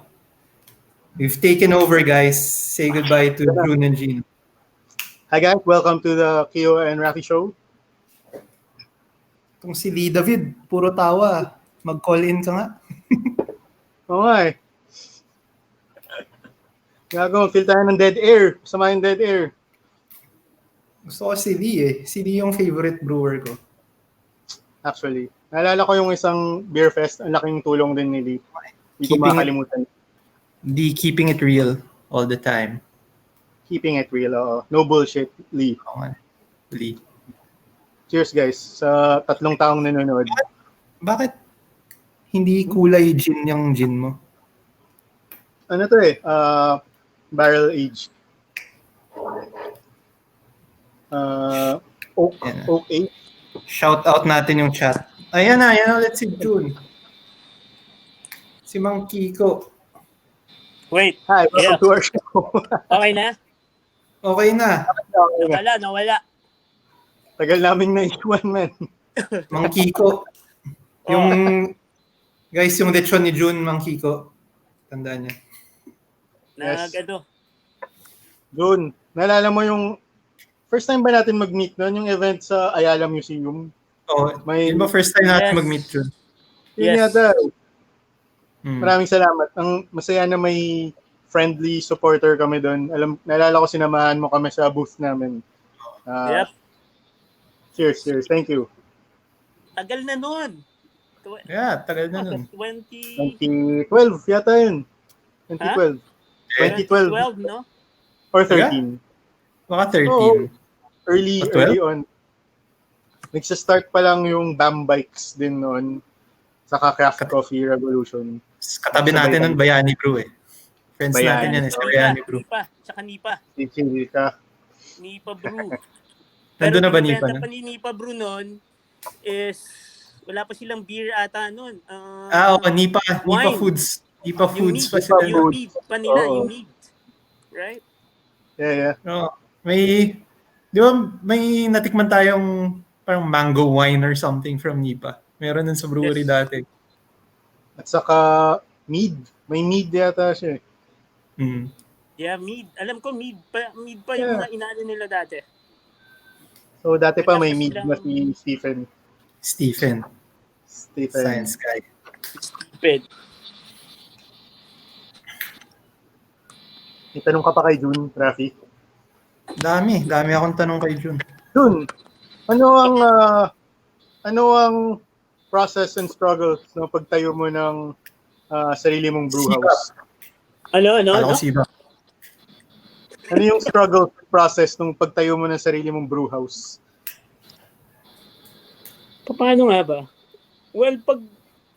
We've taken over, guys. Say goodbye to June and Jean. Hi guys, welcome to the Kiyo and Raffy show. Itong si Lee David, puro tawa. Mag-call in ka nga. Oo nga eh. Gago, feel tayo ng dead air. Sama yung dead air. Gusto ko si Lee eh. Si Lee yung favorite brewer ko. Actually. Naalala ko yung isang beer fest. Ang laking tulong din ni Lee. Hindi ko makakalimutan. Keeping it real all the time. Keeping it real. No bullshit, Lee. Okay. Lee. Cheers guys sa 3 taong nanonood. Bakit hindi kulay gin yung gin mo? Ano to eh? Barrel age. Oak 8. Shout out natin yung chat. Ayan na, let's see June. Si Mang Kiko. Wait, Hi, welcome to our show. okay na? Okay na. Nawala. Tagal namin na-iwan, man. Mang Kiko. Yung, guys, yung lechon ni June, Mang Kiko. Tandaan niya. Yes. Ano? June, naalala mo yung first time ba natin mag-meet noon? Yung event sa Ayala Museum? Oh, yun ba first time natin mag-meet June? Yun Yes. yata. Maraming salamat. Ang masaya na may friendly supporter kami doon. Naalala ko sinamahan mo kami sa booth namin. Yep. Cheers. Thank you. Tagal na nun. Yeah, tagal na nun. 2012 yata yun. 2012. 2012 no? or 13. Baka 13. Oo. Early O 12? on. Nagsa-start pa lang yung BAM bikes din noon. Saka Craft Coffee Revolution. Katabi natin nun, Bayani Brew eh. Friends Bayani. natin yan eh, sa Bayani Brew. Nipa. Chika. Nipa Brew. Nandun na ba Nipa? Pero pa ni Nipa Brew nun is wala pa silang beer ata nun. Nipa wine. Foods. Nipa Yung Foods mead, pa sila. yung mead pa nila, Oo. yung mead. Right? Yeah. Di ba may natikman tayong parang mango wine or something from Nipa. Meron nun sa brewery dati. At saka mead. May mead yata siya. Yeah, mead. Alam ko mead pa yung mga inaano nila dati. So dati pa may Wala pa mead silang- na si Stephen. Stephen. Science guy. Stupid. May tanong ka pa kay June, Raffy. Dami akong tanong kay Jun. June, ano ang process and struggle ng pagtayo mo ng sarili mong brew house? Ano? Kala ko siba. Ano yung struggle process ng pagtayo mo ng sarili mong brew house? Paano nga ba? Well, pag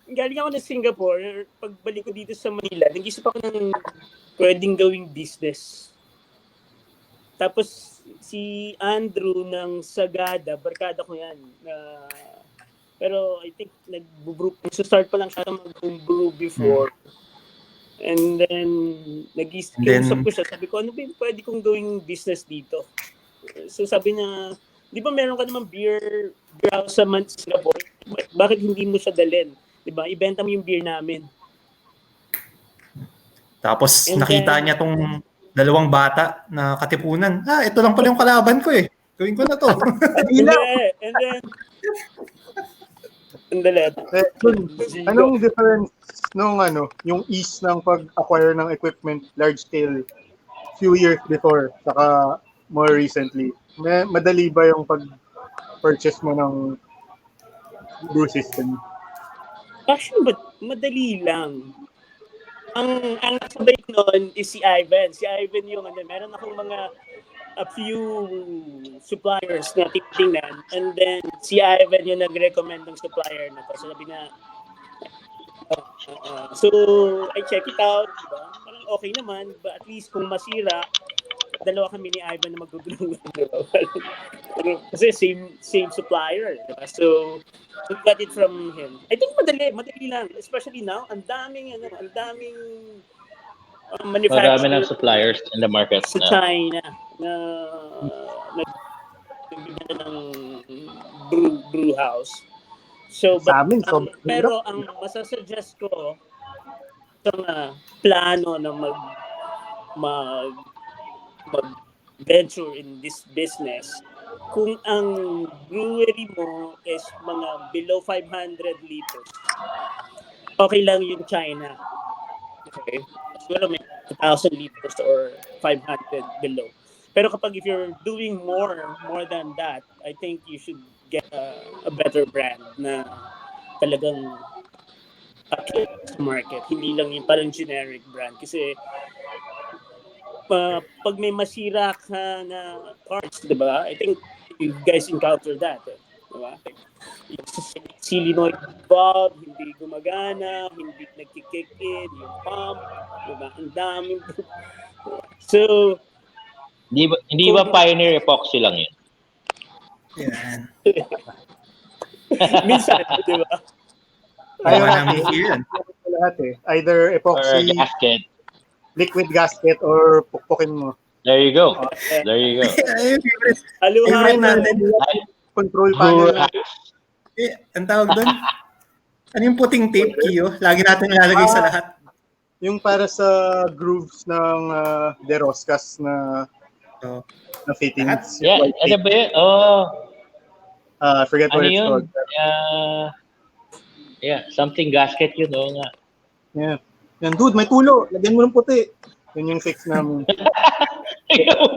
galing ako ng Singapore, pagbalik ko dito sa Manila, nag-isip ako ng pwedeng gawing business. Tapos si Andrew ng Sagada, barkada ko yan. Pero I think nag-start pa lang siya mag-brew before. And then nag-iusap ko siya, sabi ko, ano ba yung pwede kong gawing business dito? So sabi niya, di ba meron ka naman beer house sa Singapore? Bakit hindi mo siya dalhin? Di ba? Ibenta mo yung beer namin. Tapos And nakita then- niya tong dalawang bata na katipunan. Ito lang pala yung kalaban ko eh. Gawin ko na to. And then Andale. June, anong difference nung yung ease ng pag-acquire ng equipment large scale few years before saka more recently? Madali ba yung pag-purchase mo ng brew system? Actually, madali lang. Ang sabay nun is si Ivan. Si Ivan yung meron akong a few suppliers na titingnan, and then si Ivan yung nag-recommend ng supplier na to. So sabi na, so I check it out, diba? Parang okay naman, but at least kung masira, dalawa kami ni Ivan na magtutulungan. Diba? Kasi same supplier, diba? So we got it from him. I think madali lang, especially now, ang daming manufacturer. Marami ng suppliers in the market. Sa China na nagbibenta ng brew house. So, Sa amin, pero ang masasuggest ko itong plano na mag-venture in this business, kung ang brewery mo is mga below 500 liters, okay lang yung China. Okay? Siguro may 1,000 liters or 500 below. Pero kapag if you're doing more than that, I think you should get a better brand na talagang appeal sa market. Hindi lang yung parang generic brand. Kasi pag may masira ka na parts, di ba? I think you guys encounter that. Di ba? Yung solenoid valve, hindi gumagana, hindi nagkikick in, yung pump, di ba? Ang daming. So, Hindi ba pioneer epoxy lang yun? Yan. minsan, di ba? Ayaw namin yan. Lahat eh. Either Or epoxy, gasket? liquid gasket, or pukpukin mo. There you go. There you go. Favorite Aluhan natin. Control Brew panel na. Ang tawag doon? Ano yung puting tape, Kiyo? Lagi natin nilalagay sa lahat. Yung para sa grooves ng De Roscas na fittings. Yeah, White ano tape. ba yun? Oh, I forget ano what it's yun? called. Yeah, something gasket yun, oo nga. Yeah. Yan, dude, may tulo. Lagyan mo ng puti. Yun yung fix namin.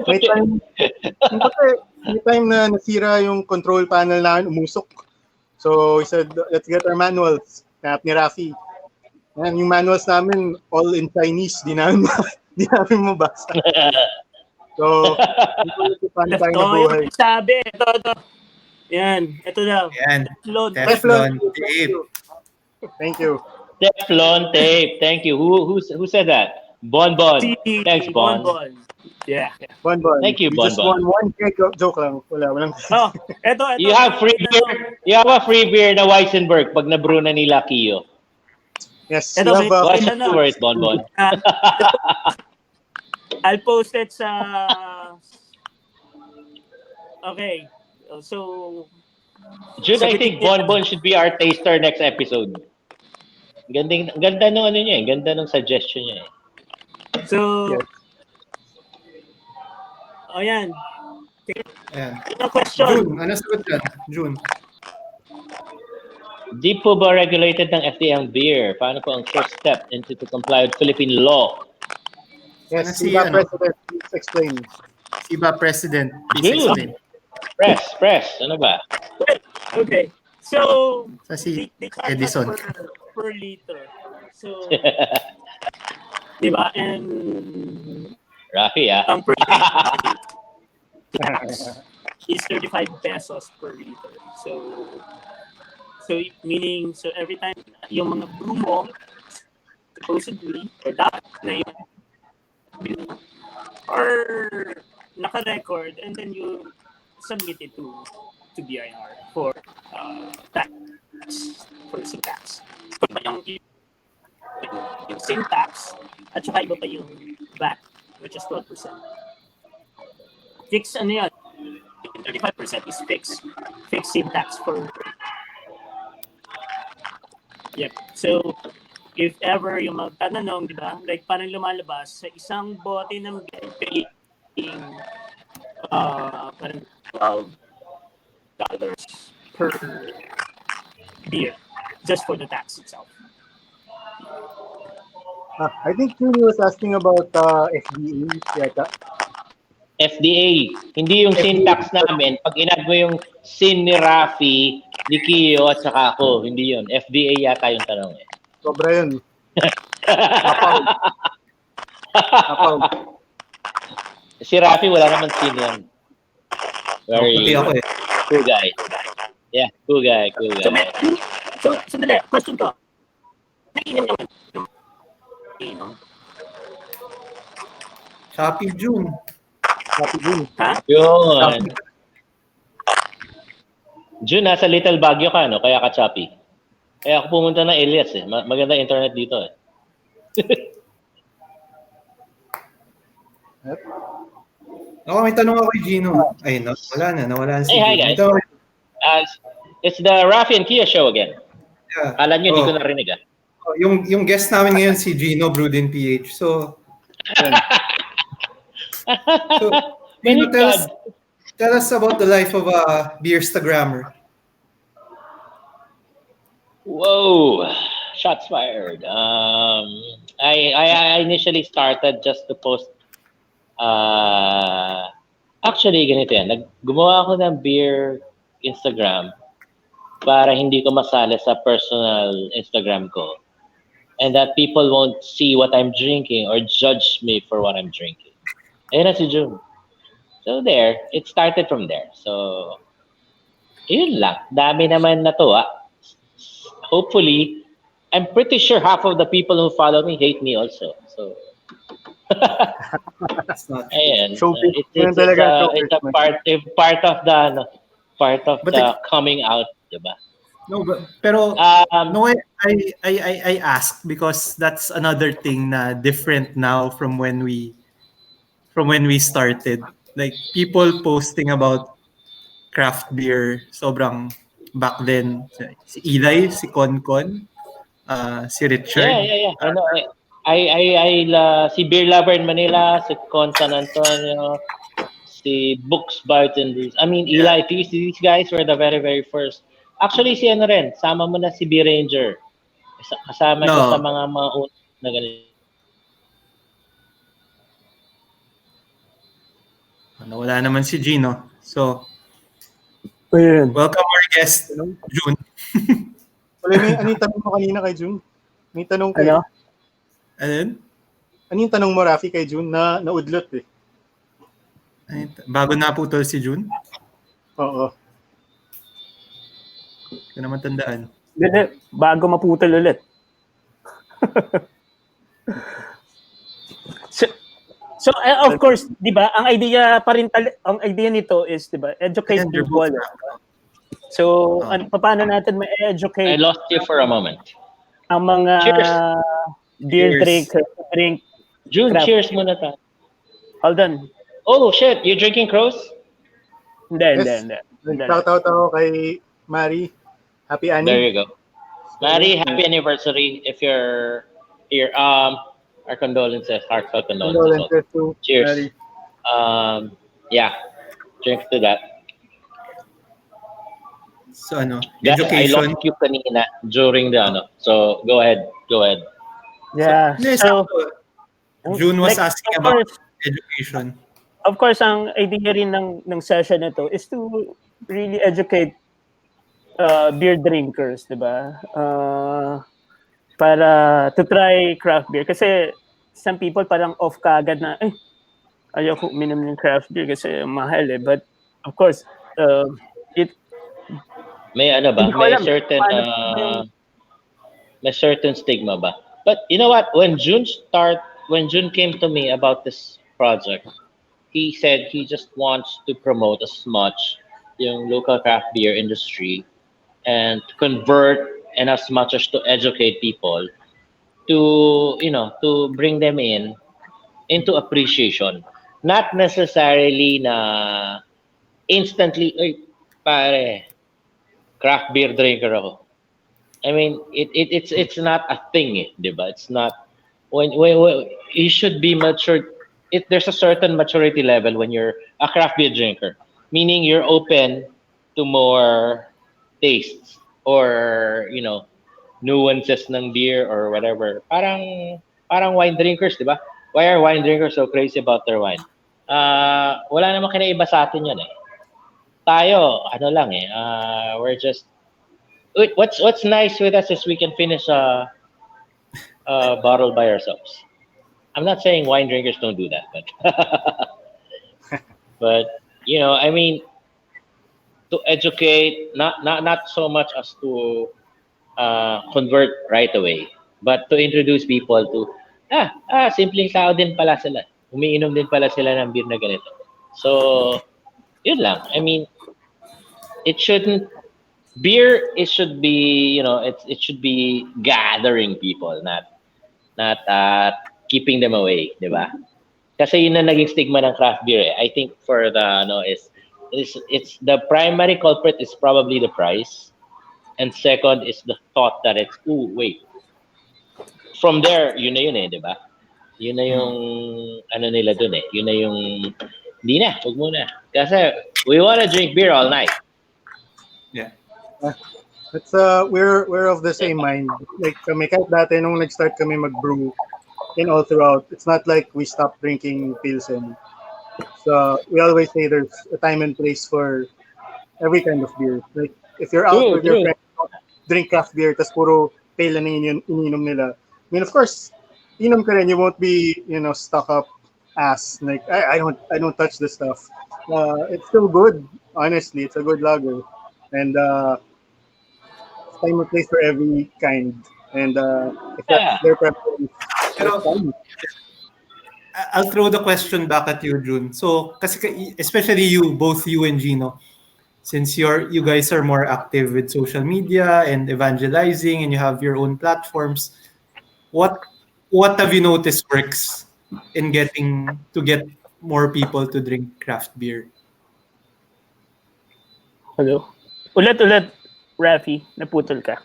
May time, yung puti, may time na nasira yung control panel namin, umusok. So, we said, let's get our manuals. Hanap ni Raffy. Yan, yung manuals namin, all in Chinese. Di namin mabasa. So, ito yung fun tayo na buhay. Yung sabi, ito. Yan, ito daw. Yan. Teflon. Teflon tape. Thank you. Teflon tape. Thank you. Who said that? Bon. Thanks, Bon. Yeah. Bon. Thank you, We Bon. just won one cake. Joke lang. Walang. Oh, ito. You have free beer. You have a free beer na Weissenberg pag nabrew na nila Kiyo. Yes. Ito, we have, What's your word, Bon? I'll post it sa... Okay. So... Jude, I think Bon should be our taster next episode. Ganda nung ano niya eh. Ganda nung suggestion niya eh. So... Yes. Oh, yan. Ayan. Ito question. June, ano sagot dyan? June. Di po ba regulated ng FDA ang beer? Paano po ang first step into to comply with Philippine law? Yes, Si Viva ano? President, please explain. Iba President. Please explain. Press. Ano ba? Okay. So... Sa si they charge Edison. us per liter. So... diba? And... Raffy, ah. Ang per liter is 35 pesos per liter. So meaning, so every time yung mga brew mo, supposedly, or dapat na yun, or naka-record, and then you submit it to BIR for tax, for some tax. Iba yung same tax, at saka iba pa yung VAT, which is 12%. Fixed, ano yan? 35% is fixed. Fixed same tax for... Yep. So, if ever yung magtatanong, di ba? Like, parang lumalabas sa isang bote ng beer paying parang $12 per beer just for the tax itself. I think he was asking about FDA yata. FDA. Hindi yung syntax namin. Pag inad mo yung sin ni Raffy, ni Kiyo, at saka ako, hindi yun. FDA yata yung tanong eh. Sobra yun. Apaw. Si Raffy, wala naman sin yan. Very Puti ako eh. cool guy. Yeah, cool guy. So, sandali, question ko. Naiinom naman. Shopee June. Happy June. Ha? Yun. June, nasa Little Baguio ka, no? Kaya ka choppy. Kaya ako pumunta ng Elias eh. Maganda internet dito eh. Ako, may tanong ako kay Gino. Ay, no, nawala na si Hey, hi, Gino. guys. May tanong ako- It's the Raffy and Kiyo show again. Yeah. Kala nyo, hindi ko Oh. narinig ah. Yung guest namin ngayon si Gino Brewed PH. So, Gino, tell us about the life of a beerstagrammer. Whoa, shots fired. I initially started just to post. Actually, ganito yan. Gumawa ako ng beer Instagram para hindi ko masali sa personal Instagram ko. And that people won't see what I'm drinking or judge me for what I'm drinking. Ayun na si June. So there, it started from there. So, yun lang. Dami naman na to. Hopefully, I'm pretty sure half of the people who follow me hate me also. So, That's not ayan. Showbiz. It's a part of the coming out, diba? No, pero no, I asked because that's another thing na different now from when we started. Like people posting about craft beer, sobrang back then. Si Eli, si Konkon, si Richard. Yeah. I know. Si Beer Lover in Manila, si Con San Antonio, si Books Bartenders. I mean, Eli, these guys were the very, very first. Actually, si ano rin, sama mo na si B-Ranger. Kasama siya No. sa mga unang na ganito. Wala naman si Gino. So, Ayun. welcome our guest, June. Wala, ano yung tanong mo kanina kay June? May tanong kay... Ano? Ano yun? Ano yung tanong mo, Raffy, kay June na naudlot eh? Bago naputol si June? Oo. Hindi ko naman tandaan. Hindi, bago maputol ulit. So of course, 'di ba? Ang idea nito is, 'di ba, educate Ayan, people. So, paano natin ma-educate I lost you for a moment. ang mga Cheers. beer Cheers. drink June, craft. cheers muna ta. Hold on. Oh shit, you drinking Crows? Hindi. Shout out ako kay Mari. Happy Annie. There you go. Mary, happy anniversary if you're here. Our condolences, heartfelt condolences. Condolences to Cheers. Mari. Yeah, drink to that. So, Guys, I education. lost you kanina during the So go ahead. Yeah. So, June was like, asking of about course, education. Of course, ang idea rin ng session na to is to really educate beer drinkers, 'di ba? Para to try craft beer kasi some people parang off kaagad na ayoko uminom ng craft beer kasi mahal eh. But of course, it May ano ba? Hindi ko May alam. certain Paano yung- may certain stigma ba? But you know what? When June came to me about this project, he said he just wants to promote as much yung local craft beer industry and to convert and as much as to educate people to bring them into appreciation. Not necessarily na instantly, pare, craft beer drinker ako. I mean, it's not a thing, diba? It's not when you should be matured. There's a certain maturity level when you're a craft beer drinker, meaning you're open to more tastes or nuances ng beer or whatever. Parang wine drinkers, diba? Why are wine drinkers so crazy about their wine? Wala namang kinaiba sa atin yan eh. Tayo, lang eh. We're just what's nice with us is we can finish a bottle by ourselves. I'm not saying wine drinkers don't do that, but I mean, to educate, not so much as to convert right away, but to introduce people to simpleng tao din pala sila. Umiinom din pala sila ng beer na ganito. So, yun lang. I mean, it should be it should be gathering people, not keeping them away, di ba? Kasi yun na naging stigma ng craft beer eh. I think for the it's the primary culprit is probably the price, and second is the thought that it's wait. From there, yun na yun eh, di ba? Yun na yung nila dun eh. Yun na yung hindi na, wag muna. Kasi we wanna drink beer all night. Yeah. It's we're of the same mind. Like kami kahit dati nung nag-start kami mag-brew and all throughout, it's not like we stopped drinking Pilsen. So we always say there's a time and place for every kind of beer. Like if you're out with your friends, drink craft beer, tas puro pale na iniinom nila. I mean, of course, inom ka rin, you won't be stuck up ass. Like I don't touch this stuff. It's still good. Honestly, it's a good lager, and time and place for every kind. And if that's their preference, that's fine. I'll throw the question back at you, June. So, kasi especially both you and Gino, since you guys are more active with social media and evangelizing, and you have your own platforms, what have you noticed works in get more people to drink craft beer? Hello? Ulit, Raffy, naputol ka.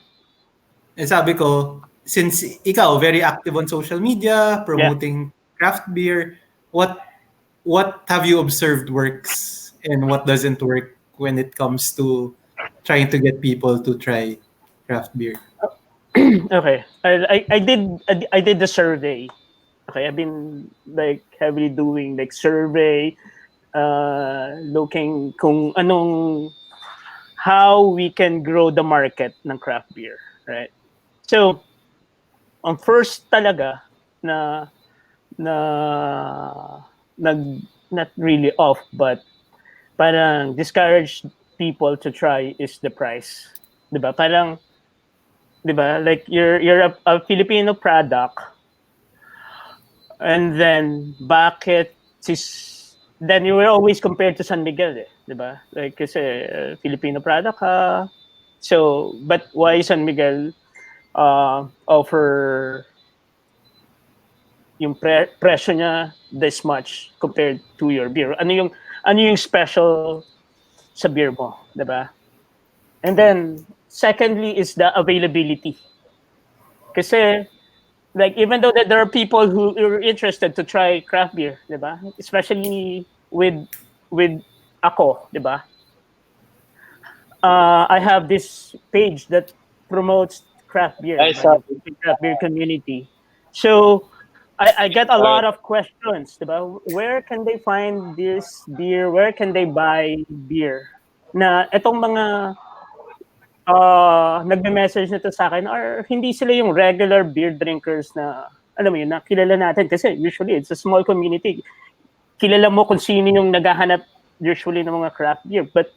And sabi ko, since ikaw very active on social media, promoting craft beer, what have you observed works and what doesn't work when it comes to trying to get people to try craft beer? Okay. I did the survey. Okay, I've been like heavily doing like survey, looking kung anong how we can grow the market ng craft beer, right? So, ang first talaga na na nag not really off but parang discourage people to try is the price. 'Di ba? Parang 'di ba? Like you're a Filipino product and then bakit then you were always compared to San Miguel, eh, 'di ba? Like kasi Filipino product ka. So, but why San Miguel offer yung presyo niya this much compared to your beer? Ano yung special sa beer mo, 'di ba? And then secondly is the availability. Kasi like even though that there are people who are interested to try craft beer, 'di ba? Especially with ako, 'di ba? I have this page that promotes craft beer, I saw the craft beer community. So I get a lot of questions, 'di ba? Where can they find this beer? Where can they buy beer? Na etong mga nagme-message nito sa akin or hindi sila yung regular beer drinkers na alam mo yun, na kilala natin kasi usually it's a small community. Kilala mo kung sino yung naghahanap usually ng mga craft beer. But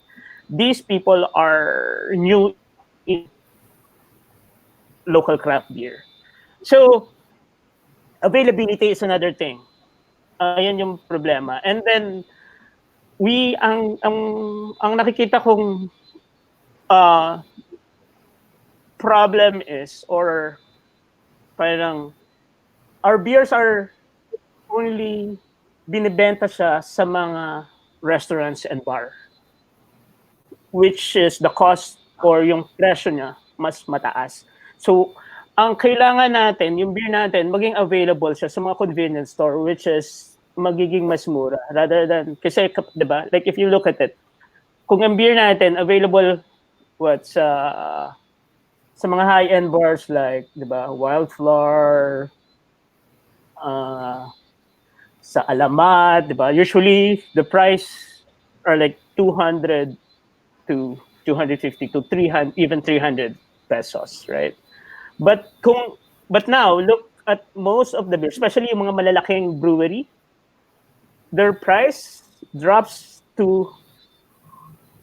these people are new in local craft beer. So, availability is another thing. Yan yung problema. And then, ang nakikita kong problem is, or parang, our beers are only binibenta siya sa mga restaurants and bar. Which is the cost or yung presyo niya mas mataas. So, ang kailangan natin, yung beer natin, maging available siya sa mga convenience store, which is magiging mas mura. Rather than, kasi, di ba, like if you look at it, kung ang beer natin available, sa mga high-end bars like, di ba, Wildflower, sa Alamat, di ba, usually the price are like 200 to 250 to 300, even 300 pesos, right? But now look at most of the beer, especially yung mga malalaking brewery, their price drops to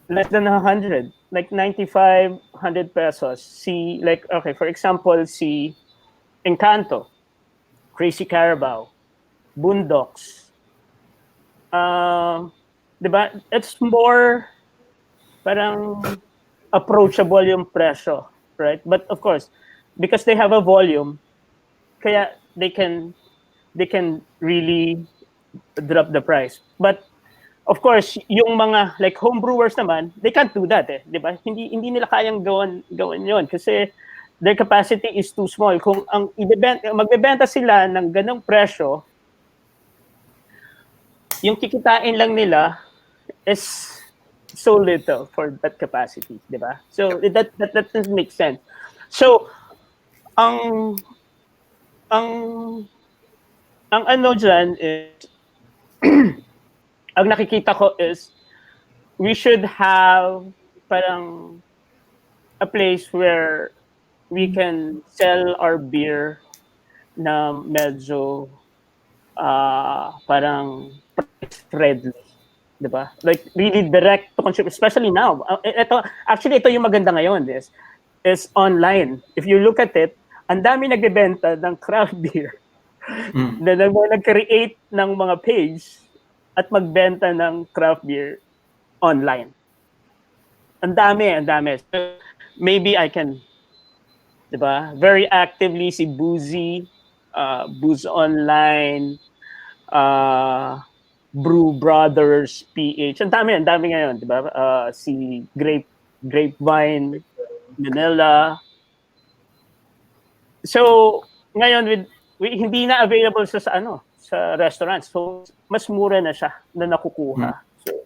less than 100, like 95, 100 pesos. See, like, okay, for example, see Encanto, Crazy Carabao, Boondocks. Diba? It's more parang approachable yung presyo, right? But of course, because they have a volume, kaya they can really drop the price. But of course, yung mga like home brewers naman, they can't do that, eh, 'di ba? Hindi nila kayang gawin 'yon kasi their capacity is too small. Kung ang magbebenta sila ng ganung presyo, yung kikitain lang nila is so little for that capacity, 'di ba? So that doesn't make sense. So ang ano dyan is ang nakikita ko is we should have parang a place where we can sell our beer na medyo parang friendly, 'di ba? Like really direct to consumer, especially now. Ito yung maganda ngayon is online. If you look at it, ang dami nagbebenta ng craft beer. Na nag-create ng mga page at magbenta ng craft beer online. Ang dami. So, maybe I can, 'di ba? Very actively si Boozy, Booze Online, Brew Brothers PH. Ang dami ngayon, 'di ba? Si Grapevine, Manila. So, ngayon hindi na available sa restaurants. So, mas mura na siya na nakukuha. So,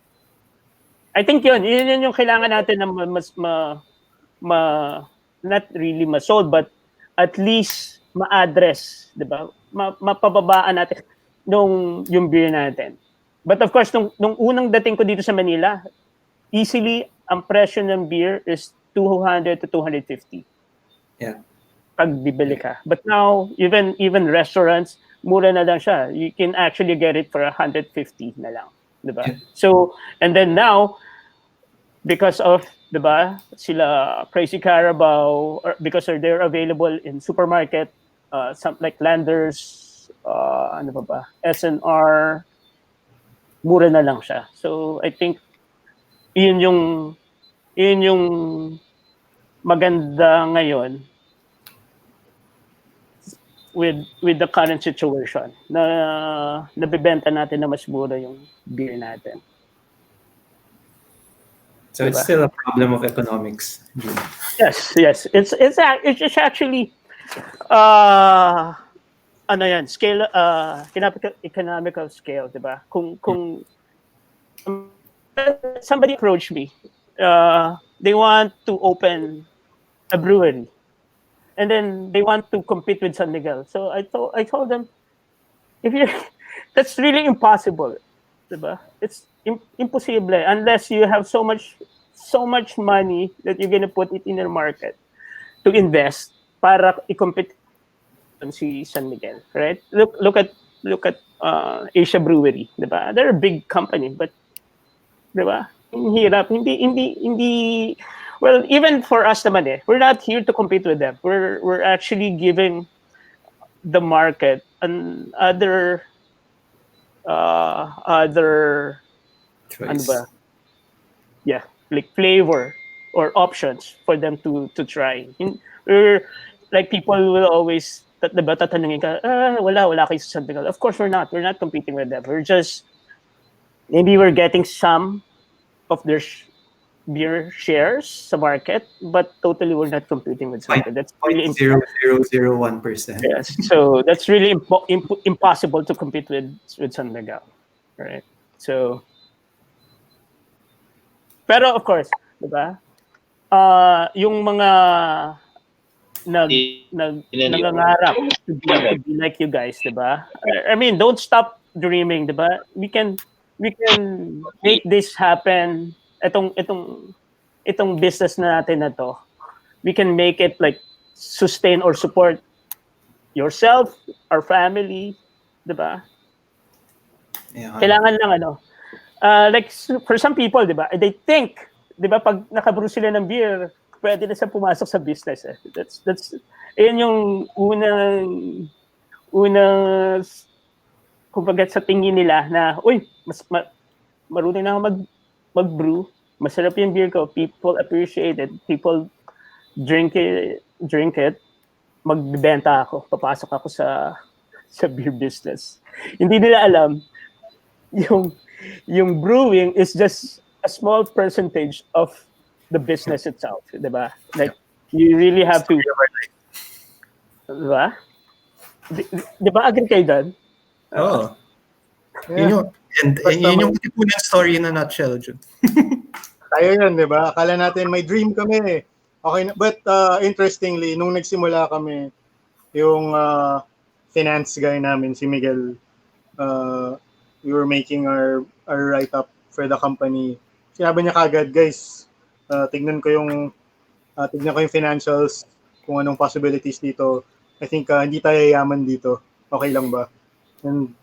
I think yun yung kailangan natin na not really ma-solve, but at least ma-address, 'di ba? Mapababaan natin yung beer natin. But of course, nung unang dating ko dito sa Manila, easily ang presyo ng beer is 200 to 250 Yeah. pag bibili ka. But now, even restaurants, mura na lang siya. You can actually get it for 150 na lang, 'di ba? Yeah. So, and then now, because of, 'di ba, sila Crazy Carabao, or because they're available in supermarket, some like Landers, ano ba, SNR, mura na lang siya. So I think yun yung maganda ngayon with the current situation na nabibenta natin na mas mura yung beer natin. So it's still a problem of economics. Yes. It's actually ano yan, scale, economical scale, 'di ba? Kung somebody approached me, they want to open a brewery, and then they want to compete with San Miguel. So I told them, if you that's really impossible, 'di ba? It's impossible unless you have so much money that you're gonna put it in the market to invest para i-compete si San Miguel, right? Look at Asia Brewery, 'di ba? They're a big company, but 'di ba? Ang hirap, hindi well, even for us naman we're not here to compete with them. We're actually giving the market other Choice. ano ba? Yeah, like flavor or options for them to try. We're like, people will always diba tatanungin ka, wala kayo sa San Miguel. Of course we're not competing with them. We're just, maybe we're getting some of their beer shares sa market, but totally we're not competing with San Miguel. That's really 0.0001%. yes. So that's really impossible to compete with San Miguel, right? So, pero of course, 'di ba? Yung mga nangangarap to be like you guys, 'di ba? I mean, don't stop dreaming, 'di ba? We can make this happen. Itong business natin na to, we can make it like sustain or support yourself, our family, 'di ba? Yeah. Kailangan lang like for some people, 'di ba? They think, 'di ba, pag nakabrew sila ng beer, pwede na siya pumasok sa business. That's ayun yung unang kumbaga sa tingin nila na, uy, marunong na ako mag-brew, masarap yung beer ko, people appreciate it, people drink it, magbebenta ako, papasok ako sa beer business. Hindi nila alam yung brewing is just a small percentage of the business itself, 'di ba? Like, you really have to, 'di ba? 'Di ba, agree kayo doon? Oh. Yeah. Yun yung Katipunan story in a nutshell, Jun. Tayo yun, di ba? Akala natin may dream kami. Okay, but interestingly, nung nagsimula kami, yung finance guy namin, si Miguel, we were making our write-up for the company. Sinabi niya kagad, guys, tignan ko yung financials, kung anong possibilities dito. I think hindi tayo yaman dito. Okay lang ba? And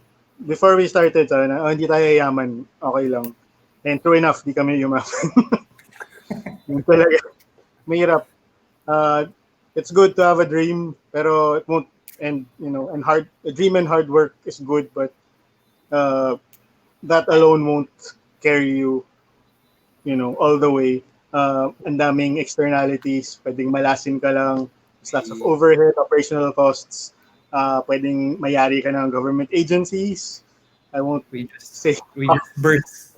before we started, hindi tayo yaman. Okay lang. And true enough, di kami yumaman. Yung talaga, mahirap. It's good to have a dream, pero it won't, and a dream and hard work is good, but that alone won't carry you, all the way. Ang daming externalities, pwedeng malasin ka lang, there's lots of overhead, operational costs, pwedeng mayari ka ng government agencies. I won't say.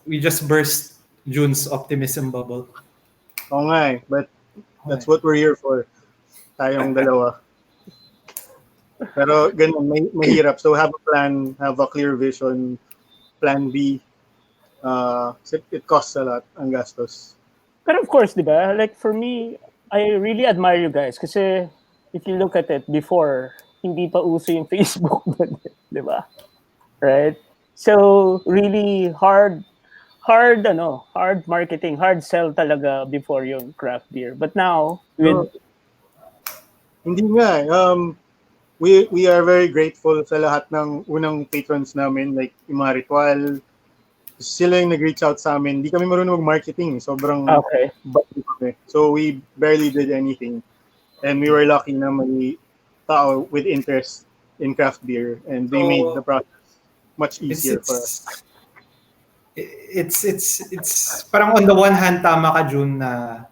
We just burst June's optimism bubble. Oo nga but that's what we're here for. Tayong dalawa. Pero ganun, mahirap. So have a plan, have a clear vision, plan B. It costs a lot, ang gastos. Pero of course, di ba? Like for me, I really admire you guys kasi if you look at it before, hindi pa uso yung Facebook nun, di ba? Right? So really hard marketing, hard sell talaga before yung craft beer. But now with So, hindi nga. We are very grateful sa lahat ng unang patrons namin, like yung mga ritual. Sila yung nag-reach out sa amin. Hindi kami marunong mag-marketing. Sobrang okay. bago kami. So we barely did anything. And we were lucky na may tao with interest in craft beer. And they made the process much It's easier for us. it's parang on the one hand tama ka June na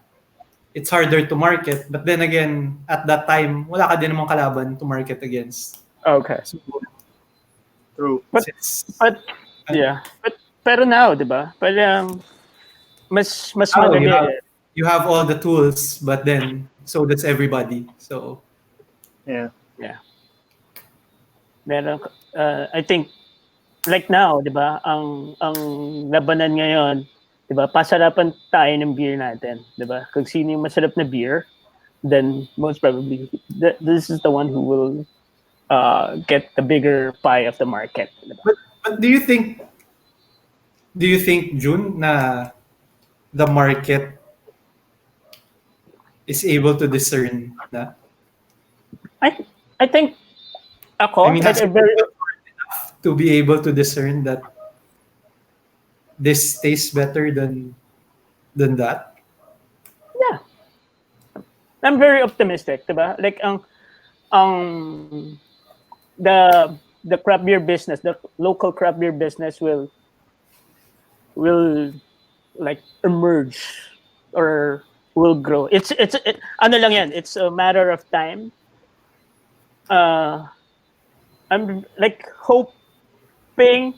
it's harder to market, but then again at that time wala ka din namang kalaban to market against. Okay. So, True. But yeah. Pero now, 'di ba? Parang mas madali. you have all the tools, but then so does everybody. So Yeah. Meron I think like now, 'di ba? Ang labanan ngayon, 'di ba? Pasarapan tayo ng beer natin, 'di ba? Kung sino yung masarap na beer, then most probably this is the one who will get the bigger pie of the market, 'di ba? but do you think June na the market is able to discern na? I think ako, I mean, like has a very to be able to discern that this tastes better than that? yeah. I'm very optimistic, 'di ba? Like ang the craft beer business, the local craft beer business will like emerge or will grow. Ano lang yan, it's a matter of time. I'm like hoping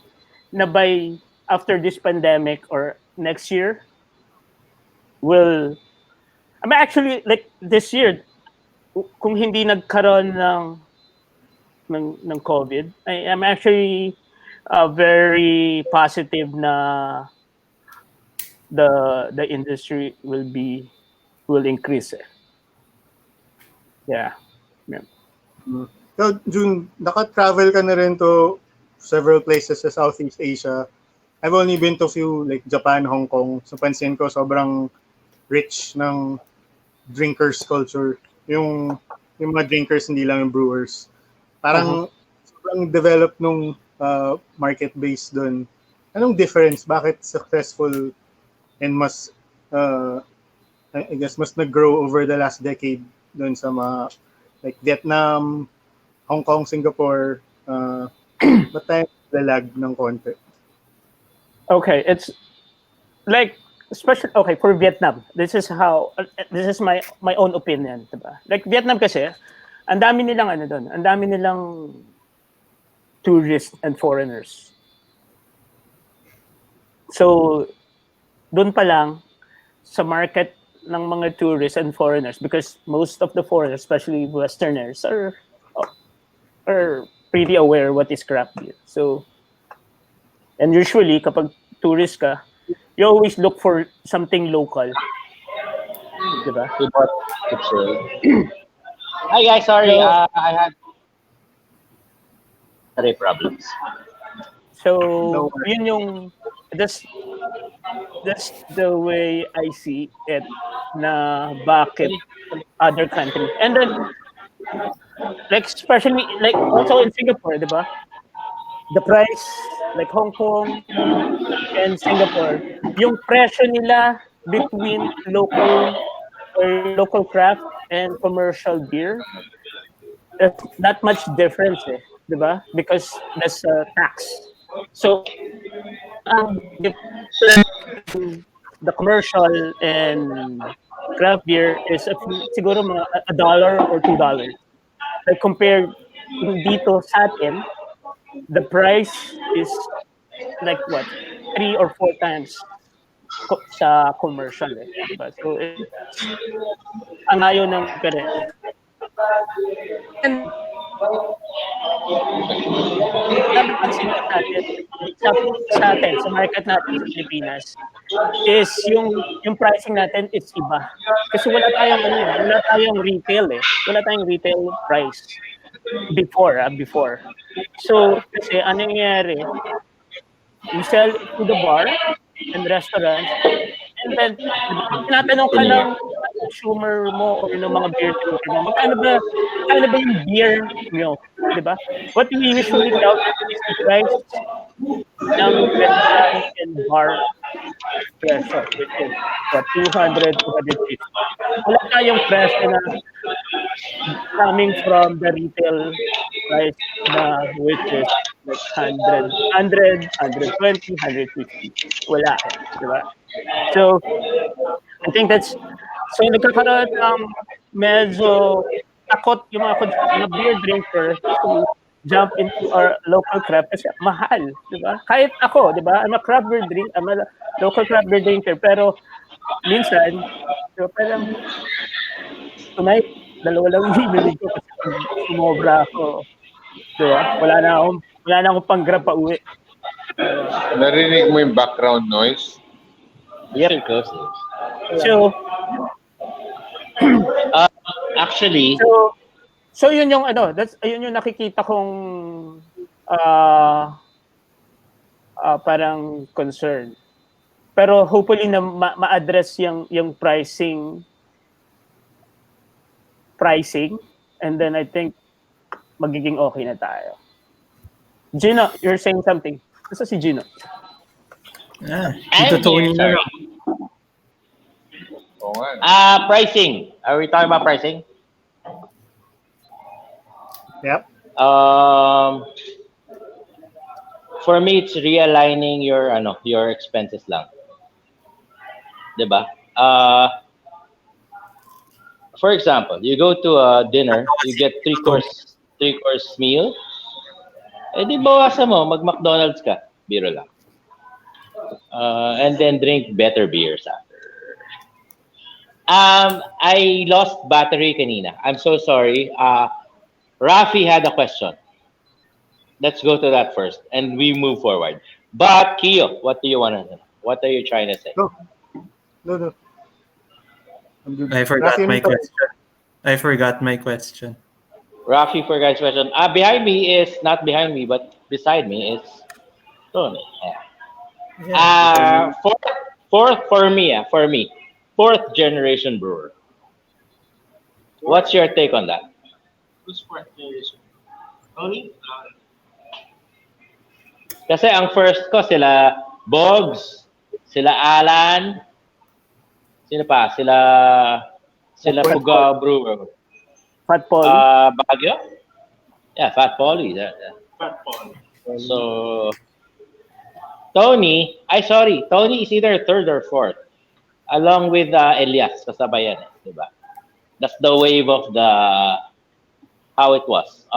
na by after this pandemic or next year I'm actually like this year kung hindi nagkaroon ng COVID, I am actually very positive na the industry will increase. Yeah. So, June, naka-travel ka na rin to several places sa Southeast Asia. I've only been to few like Japan, Hong Kong. So, pansin ko sobrang rich ng drinkers culture. Yung mga drinkers, hindi lang yung brewers. Parang sobrang developed nung market base doon. Anong difference? Bakit successful and mas I guess mas nag-grow over the last decade doon sa mga like Vietnam, Hong Kong, Singapore, ba't tayo lalag ng konti? Okay, it's like especially okay for Vietnam. This is my own opinion, diba? Like Vietnam kasi, ang dami nilang ano doon, ang dami nilang tourists and foreigners. So doon pa lang sa market ng mga tourists and foreigners, because most of the foreigners, especially Westerners, are pretty aware what is craft beer. So, and usually kapag tourist ka, you always look for something local. Diba? Hi guys, sorry, I had problems. So, yun yung that's the way I see it na bakit other countries. And then like especially like also in Singapore, diba? The price like Hong Kong and Singapore, yung presyo nila between local craft and commercial beer, there's not much difference, diba? Because there's tax. So the commercial and craft beer is siguro mga $1 or $2. Like compared dito sa atin, the price is like what 3 or 4 times sa commercial. Diba? So ang ayaw ng pere. And napansin natin sa market natin sa Pilipinas, is yung pricing natin is iba. Kasi wala tayong wala tayong retail eh. Wala tayong retail price before. So kasi anong nangyayari, we sell it to the bar and restaurants. And then, pag tinatanong ka ng consumer mo or ng mga beer drinker mo, magkano ba yung beer nyo? Di ba? What we usually calculate is the price ng restaurant and bar presyo, which is what, 200, 250. Wala tayong presyo na coming from the retail price na which is like 100, 120, 150. Wala eh, di ba? So, I think that's, so nagkakaroon ng medyo takot yung mga beer drinker to jump into our local craft kasi mahal, di ba? Kahit ako, di ba? I'm a local craft beer drinker, pero minsan, di ba, parang tonight, dalawa lang yung bibili ko kasi pag sumobra ako, di ba? Wala na akong pang-grab pa uwi. Narinig mo yung background noise? Yep. So, actually, so yun yung yun yung nakikita kong parang concern. Pero hopefully na ma-address yung pricing and then I think magiging okay na tayo. Gino, you're saying something. Basta si Gino. Dito Tony na lang. Oo nga. Pricing. Are we talking about pricing? Yep. For me, it's realigning your expenses lang. Diba? For example, you go to a dinner, you get three-course meal. Eh di bawasan mo, mag-McDonald's ka. Biro lang. And then drink better beers after. I lost battery kanina. I'm so sorry. Raffy had a question. Let's go to that first, and we move forward. But Kiyo, what do you want to know? What are you trying to say? No. I forgot my question. Raffy forgot his question. Behind me is not behind me, but beside me is Tony. Yeah. For me, fourth generation brewer. What's your take on that? Who's fourth generation? Tony? Kasi ang first ko sila Boggs, sila Alan, sino pa? Sila Puga Brewer. Fat Paul. Baguio? Yeah, Fat Paulie. Fat Paul. So Tony is either third or fourth, along with Elias, kasabayan, diba? That's the wave of how it was.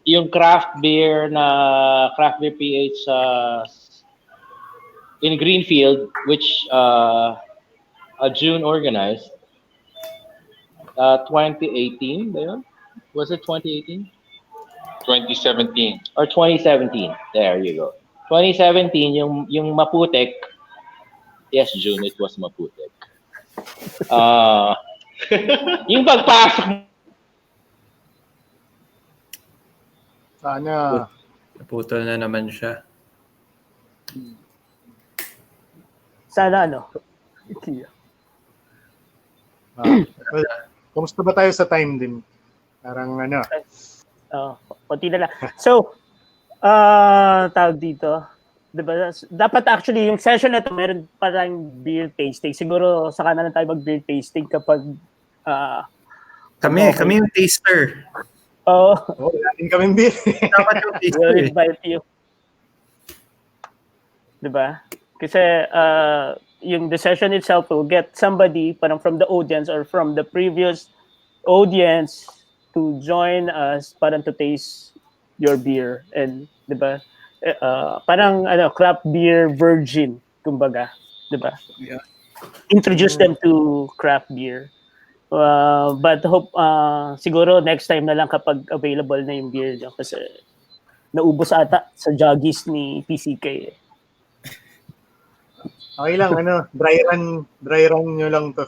Yung craft beer PH in Greenfield, which June organized, 2018 ba yun? Was it 2018? 2017. Or 2017. There you go. 2017, yung Maputek. Yes, June, it was Maputek. Yung pagpasok. Sana. Naputol na naman siya. Sana Well, kumusta ba tayo sa time din? Parang konti na lang. So, tawag dito, diba? Dapat actually yung session na to meron pa tayong beer tasting. Siguro saka na lang tayo mag-beer tasting kapag Kami yung taster. wala din kaming beer. Dapat yung taster. We'll invite you. Diba? Kasi the session itself will get somebody parang from the audience or from the previous audience to join us parang to taste your beer. And diba? Parang craft beer virgin, kumbaga. Diba? Yeah. Introduce them to craft beer. But hope siguro next time na lang kapag available na yung beer nyo kasi naubos ata sa juggies ni PCK. Okay lang, dry run nyo lang to.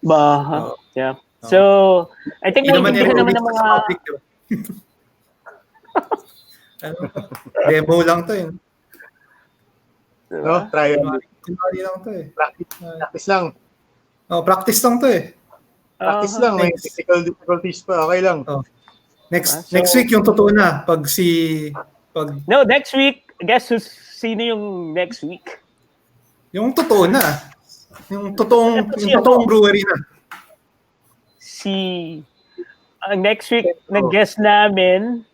Ba, yeah. So, I think Hindi naman naiintindihan naman i-release ng to mga... sa public, diba? Ano, demo lang to eh. No? Trial. Kunwari lang to eh. Practice lang. Practice lang to eh. Practice lang. May technical difficulties pa. Okay lang. Next week yung totoo na. No, next week. Guess sino yung next week? Yung totoo na. Yung totoong brewery na. Next week, nag-guest namin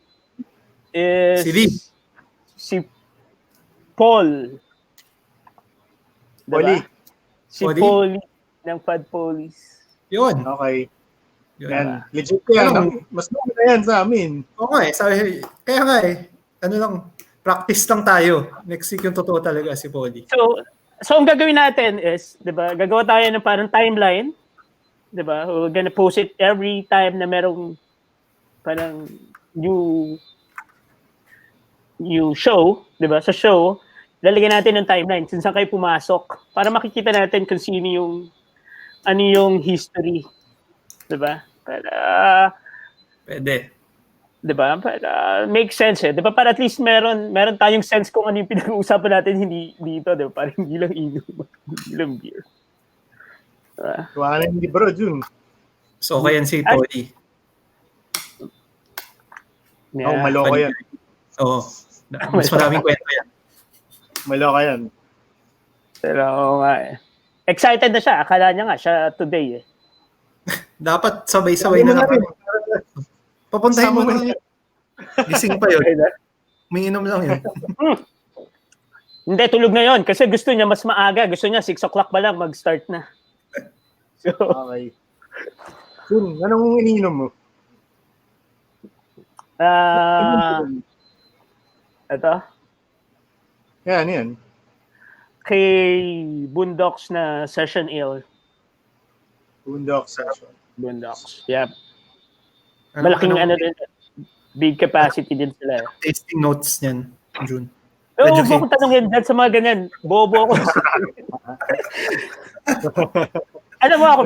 is si Paul. Poli. Diba? Si Poli ng Fad Police. Yun. Okay. Yun. Yan. Legit yan. Mas na yan sa amin. Oo nga eh. Kaya nga eh. Ano lang, practice lang tayo. Next week yung totoo talaga si Poli. So ang gagawin natin is, 'di ba? Gagawa tayo ng parang timeline, 'di ba? We're gonna post it every time na merong parang new show, 'di ba? Sa show, lalagyan natin ng timeline kung saan kayo pumasok para makikita natin kung sino yung history, 'di ba? Para Pwede. 'di ba? Para make sense eh. 'Di ba? Para at least meron tayong sense kung ano yung pinag-uusapan natin hindi dito, 'di ba? Para hindi lang inom, hindi lang beer. Tuwanan yung libro, Jun. So, kaya si Poli. Yeah. Maloko yan. Oo. Mas maraming kwento yan. Maloko yan. Pero nga eh. Excited na siya. Akala niya nga siya today eh. Dapat sabay-sabay na lang. Papuntahin mo na yun. Gising pa yun. May inom lang yun. Hindi, tulog na yun. Kasi gusto niya mas maaga. Gusto niya 6 o'clock pa lang mag-start na. So, okay. Jun, anong iniinom mo? Ito? Yan. Kay Boondocks na Session Ale. Boondocks. Yep. Malaking din. Big capacity din sila. Tasting notes niyan, June. Oo, huwag mo tanongin dyan sa mga ganyan. Bobo ako. Alam mo ako,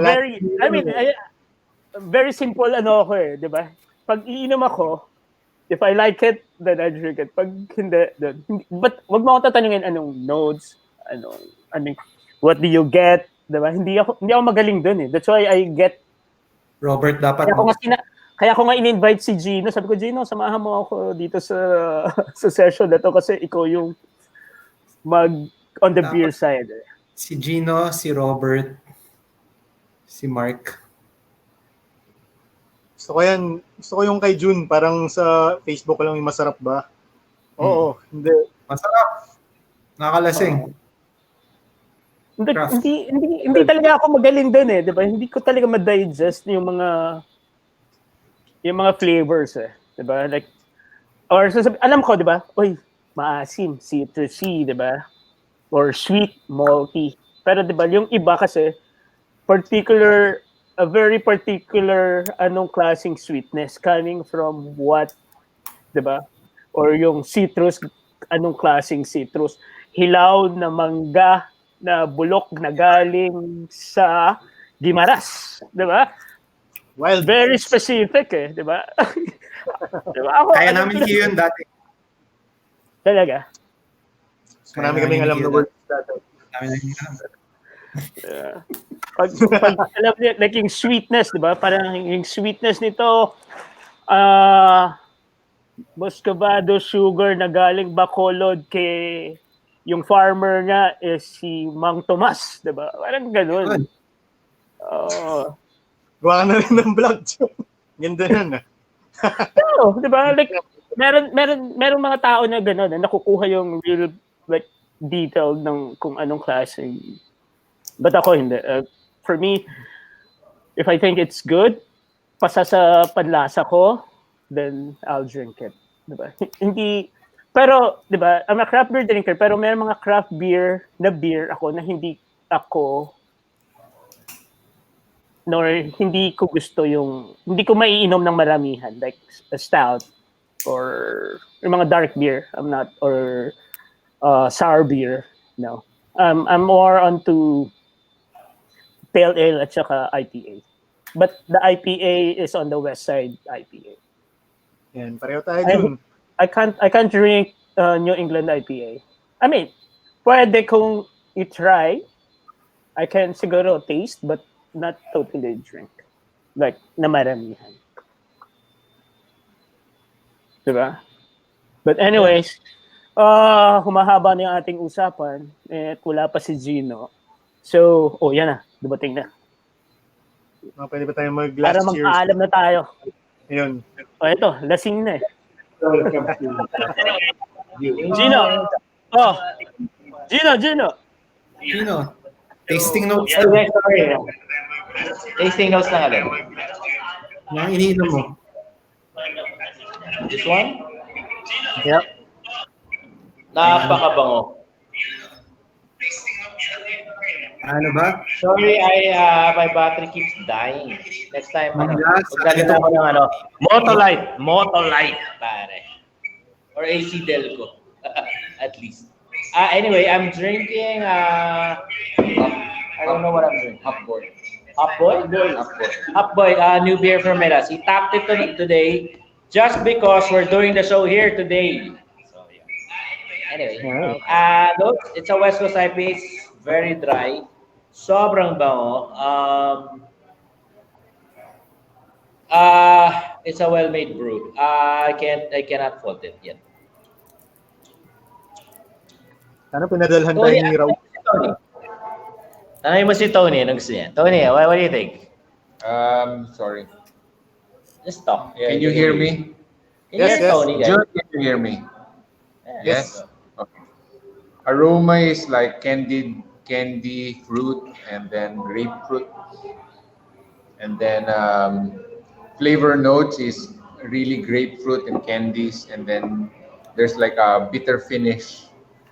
very simple ako eh, di ba? Pag iinom ako, if I like it, then I drink it. Pag hindi, then but wag mo ako tatanungin anong notes, what do you get, di ba? Hindi ako magaling dun eh. That's why I get Robert dapat. Kaya ako nga in-invite si Gino. Sabi ko, Gino, samahan mo ako dito sa session na to kasi ikaw yung on the beer side. Si Gino, si Robert, si Mark. Gusto ko yung kay June, parang sa Facebook lang yung masarap ba? Oo, hindi. Masarap. Nakalasing. Hindi talaga ako magaling doon eh, 'di ba? Hindi ko talaga ma-digest yung mga flavors eh, 'di ba? Like alam ko, 'di ba? Oy, maasim, citrusy, 'di ba? Or sweet, malty. Pero 'di ba, yung iba kasi a very particular klaseng sweetness coming from what, 'di ba? Or yung citrus, anong klaseng citrus? Hilaw na mangga na bulok na galing sa Guimaras, 'di ba? Wild. Very specific eh, 'di ba? Diba? Kaya namin yun dati. Talaga? Marami kaming alam na words dati. Pag alam niyo, like yung sweetness, 'di ba? Parang yung sweetness nito Muscovado sugar na galing Bacolod kay yung farmer nga is si Mang Tomas, 'di ba? Parang ganoon. Gawa na rin ng vlog. Ganda nun ah. Oo, 'di ba? Like meron mga tao na gano'n na nakukuha yung real like detail ng kung anong klase. But ako hindi. For me, if I think it's good, pasa sa panlasa ko, then I'll drink it. 'Di ba? Hindi, pero 'di ba, I'm a craft beer drinker, pero may mga craft beer ako na hindi ko gusto hindi ko maiinom ng maramihan, like a stout or yung mga dark beer. I'm not, or sour beer. No. I'm more onto pale ale at saka IPA. But the IPA is on the west side IPA. Yan, pareho tayo I, dun. I can't drink New England IPA. I mean, pwede kong i-try. I can siguro taste but not totally drink. Like na maramihan. Diba? But anyways, humahaba na yung ating usapan at wala pa si Gino. So, yan na. Dumating na. Pwede ba tayo mag Para last cheers? magpaalam na tayo. Yun. Ito, lasing na eh. Welcome to Gino! Gino! Sino? Tasting notes. Sorry. Tasting notes lang alin. Yung iniinom mo. This one? Yep. Napakabango. Ano ba? Sorry, my battery keeps dying. Next time, Manggas. magdadala ako ng Motolite, pare. Or AC Delco, at least. Anyway, I'm drinking, I don't know what I'm drinking. Hopboy, new beer from Meras. He tapped it today just because we're doing the show here today. So, yeah. Anyway, it's a West Coast IPA. It's very dry. Sobrang bango. It's a well-made brew. I cannot fault it yet. Sana pinadalhan tayo ni Raul. Tanay mo si Tony. Anong gusto niya? Tony, what do you think? Sorry. Just talk. Can you hear me? Yes, Yes. Tony. John, can you hear me? Yes. Okay. Aroma is like candy fruit, and then grapefruit, and then flavor notes is really grapefruit and candies, and then there's like a bitter finish.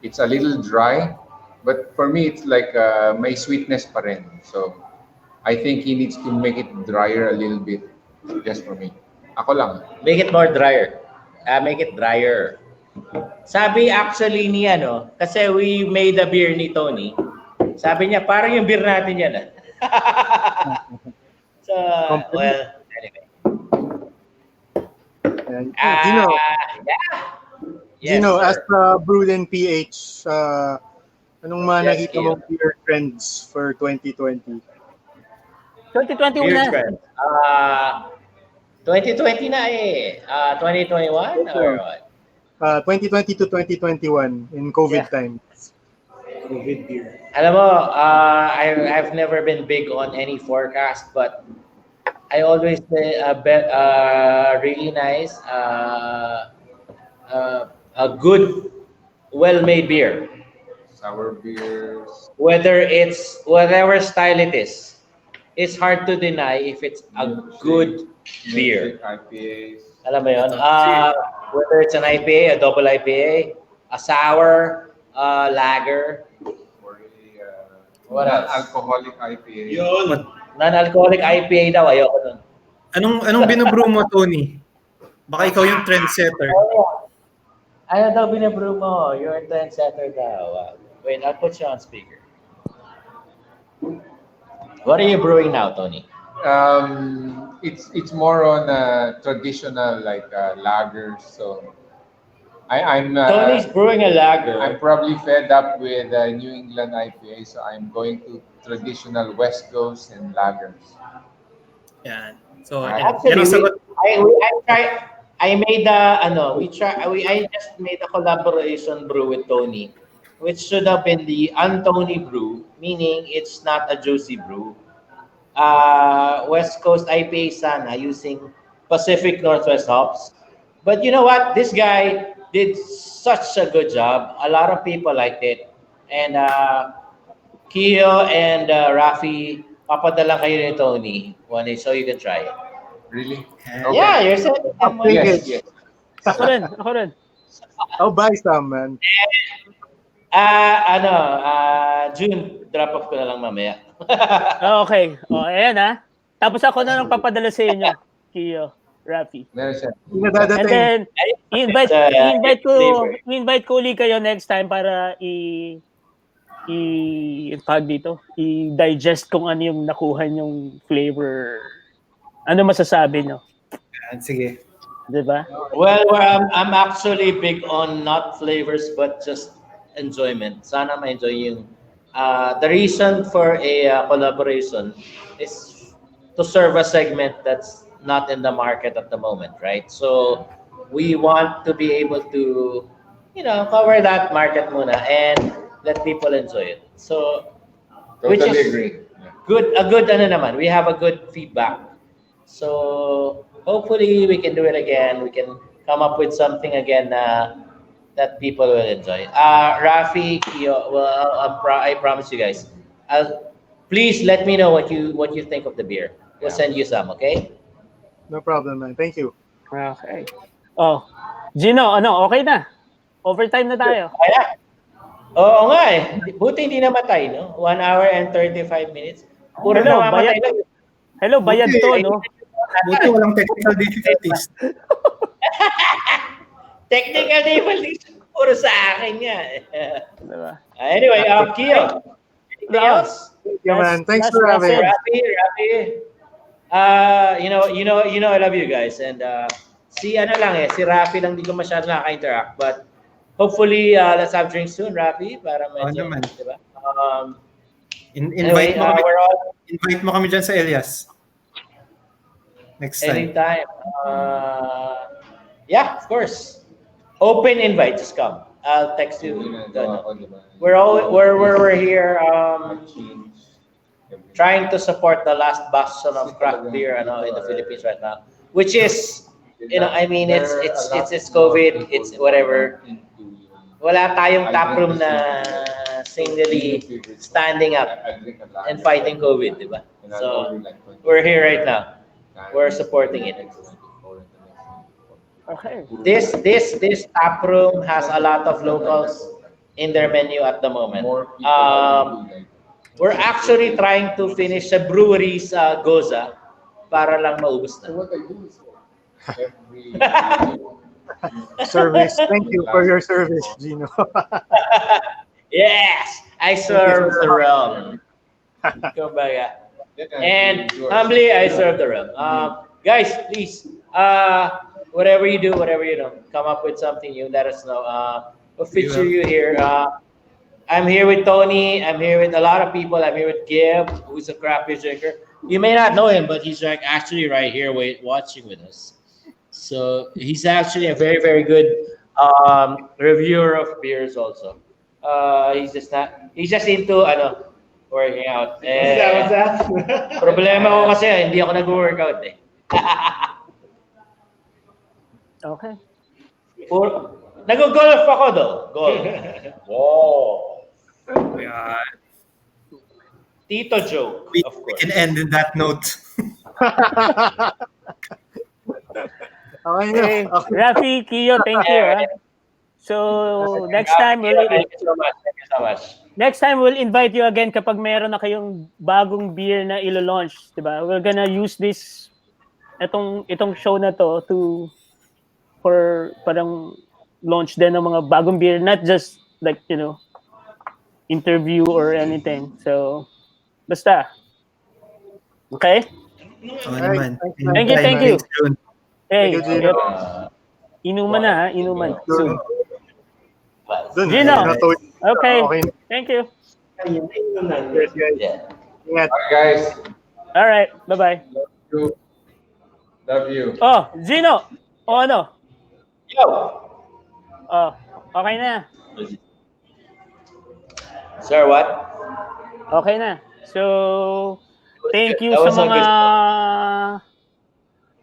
It's a little dry, but for me it's like may sweetness pa rin. So I think he needs to make it drier a little bit, just for me. Ako lang. Make it more drier. Make it drier. Sabi actually ni kasi we made a beer ni Tony. Sabi niya, parang yung beer natin yan. So, well, anyway. Gino, Yeah. Yes, Gino, sir. as Brewed and PH, anong mga Yes, nakita Kiyo. mong beer trends for 2020? 2021 Beer na. trend. 2020 na eh. 2021 or what? 2020 to 2021 in COVID Yeah. times. COVID beer. Alam mo, I've never been big on any forecast, but I always say really nice, a good, well-made beer. Sour beers. Whatever style it is, it's hard to deny if it's a good beer. IPAs. Alam mo yun? Whether it's an IPA, a double IPA, a sour, lager, Or What else? alcoholic IPA. Yun. non-alcoholic IPA daw, ayoko nun. Anong binubrew mo, Tony? Baka ikaw yung trendsetter. Ano daw binabrew mo? You're a trendsetter daw. Wait, I'll put you on speaker. What are you brewing now, Tony? It's more on traditional like lagers. So I'm Tony's brewing a lager. I'm probably fed up with New England IPA, so I'm going to traditional West Coast and lagers. Yan. So, Actually, yan ang sagot. I just made a collaboration brew with Tony, which should have been the un-Tony brew, meaning it's not a juicy brew. West Coast IPA sana using Pacific Northwest hops. But you know what? This guy did such a good job. A lot of people liked it. And Kiyo and Raffy, papadala kayo ni Tony one day so you can try it. Really? Yeah, you're sending them one. Yes, yes. Ako rin. I'll buy some, man. June, drop off ko na lang mamaya. Okay. Ayan Tapos ako na lang papadala sa inyo, Kiyo. Raffy. Meron siya. Hindi na dadating. And then i-invite flavor. i-invite ko ulit kayo next time para tag dito, i-digest kung ano yung nakuha yung flavor. Ano masasabi nyo? Sige. Diba? Well, I'm actually big on not flavors but just enjoyment. Sana ma-enjoy yung the reason for a collaboration is to serve a segment that's not in the market at the moment, right? So we want to be able to, cover that market muna and let people enjoy it. So which Totally is agree. good ano naman. We have a good feedback. So hopefully we can do it again. We can come up with something again that people will enjoy. Rafi, Kiyo, well, I promise you guys. Please let me know what you think of the beer. We'll send you some, okay? No problem, man. Thank you. Okay. Oh, Gino, okay na. Overtime na tayo. Kaya. Oo nga eh. Buti hindi namatay, no? 1 hour and 35 minutes. Puro Hello, namamatay lang. Hello, bayad to, no? Buti walang technical difficulties. Technical difficulties, puro sa akin nga. Diba? Anyway, Kiyo, anything else? Thank you, man. Thanks last for having me. Raffy. I love you guys. And si Raffy lang di ko masyado nakaka-interact. But hopefully, let's have drinks soon, Raffy, para medyo, naman. diba? Invite Anyway, mo kami. we're all Invite mo kami dyan sa Elias. Next time. anytime. Yeah, of course. Open invite, just come. I'll text you. We're here trying to support the last bastion of craft beer in the Philippines right now, which is it's COVID, it's whatever. Wala tayong taproom na singly standing up and fighting COVID, diba? So we're here right now. We're supporting it. Okay. This tap room has a lot of locals in their menu at the moment. We're actually trying to finish the brewery's goza para lang maubos na. Service. Thank you for your service, Gino. Yes, I serve the realm. Kumbaga. And humbly, I serve the realm. Guys, please, whatever you do, come up with something new. Let us know. We'll feature you here. I'm here with Tony. I'm here with a lot of people. I'm here with Gib, who's a craft beer drinker. You may not know him, but he's actually right here watching with us. So he's actually a very, very good reviewer of beers also. He's just into working out. What's that? Problema ko kasi hindi ako nag-workout eh. Okay. Nag-golf ako though. Golf. Wow. Yeah. Tito joke, We of we course. can end in that note. Okay, Hey, okay. Raffy, Kiyo, thank you. So next time Thank you so much. Thank you so much. next time we'll invite you again kapag meron na kayong bagong beer na ilo-launch, 'di ba? We're gonna use itong show na to for parang launch din ng mga bagong beer, not just like, interview or anything. So basta. Okay? Naman. Thank you, thank you. June. Hey, Thank you, Gino. yep. Inuman na ha, inuman. Soon. Dun, Gino. natuloy. Okay. Okay. Thank you. Cheers, guys. Yeah. Ingat. Alright, guys. All right. Bye-bye. Love you. Oh, Gino. O ano? Yo. Oh, okay na. Sir, what? Okay na. So, thank you That sa was a mga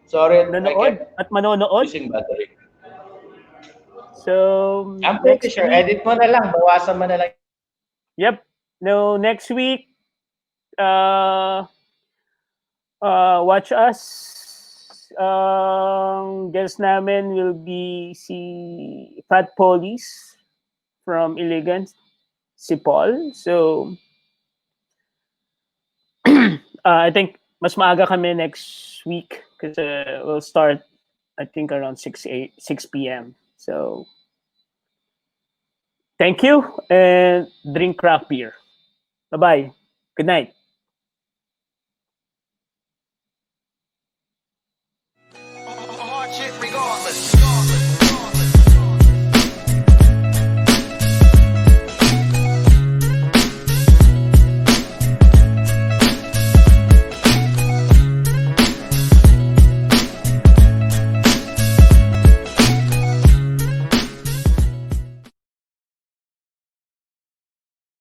Sorry, I nanonood kept at manonood. using battery. So, I'm pretty sure. week, Edit mo na lang. Bawasan mo na lang. yep. No, next week, watch us. Guest namin will be si Fat Police from Elegant, si Paul. So, I think mas maaga kami next week kasi we'll start I think around 6 p.m. So thank you and drink craft beer. Bye-bye. Good night. Hard shit regardless.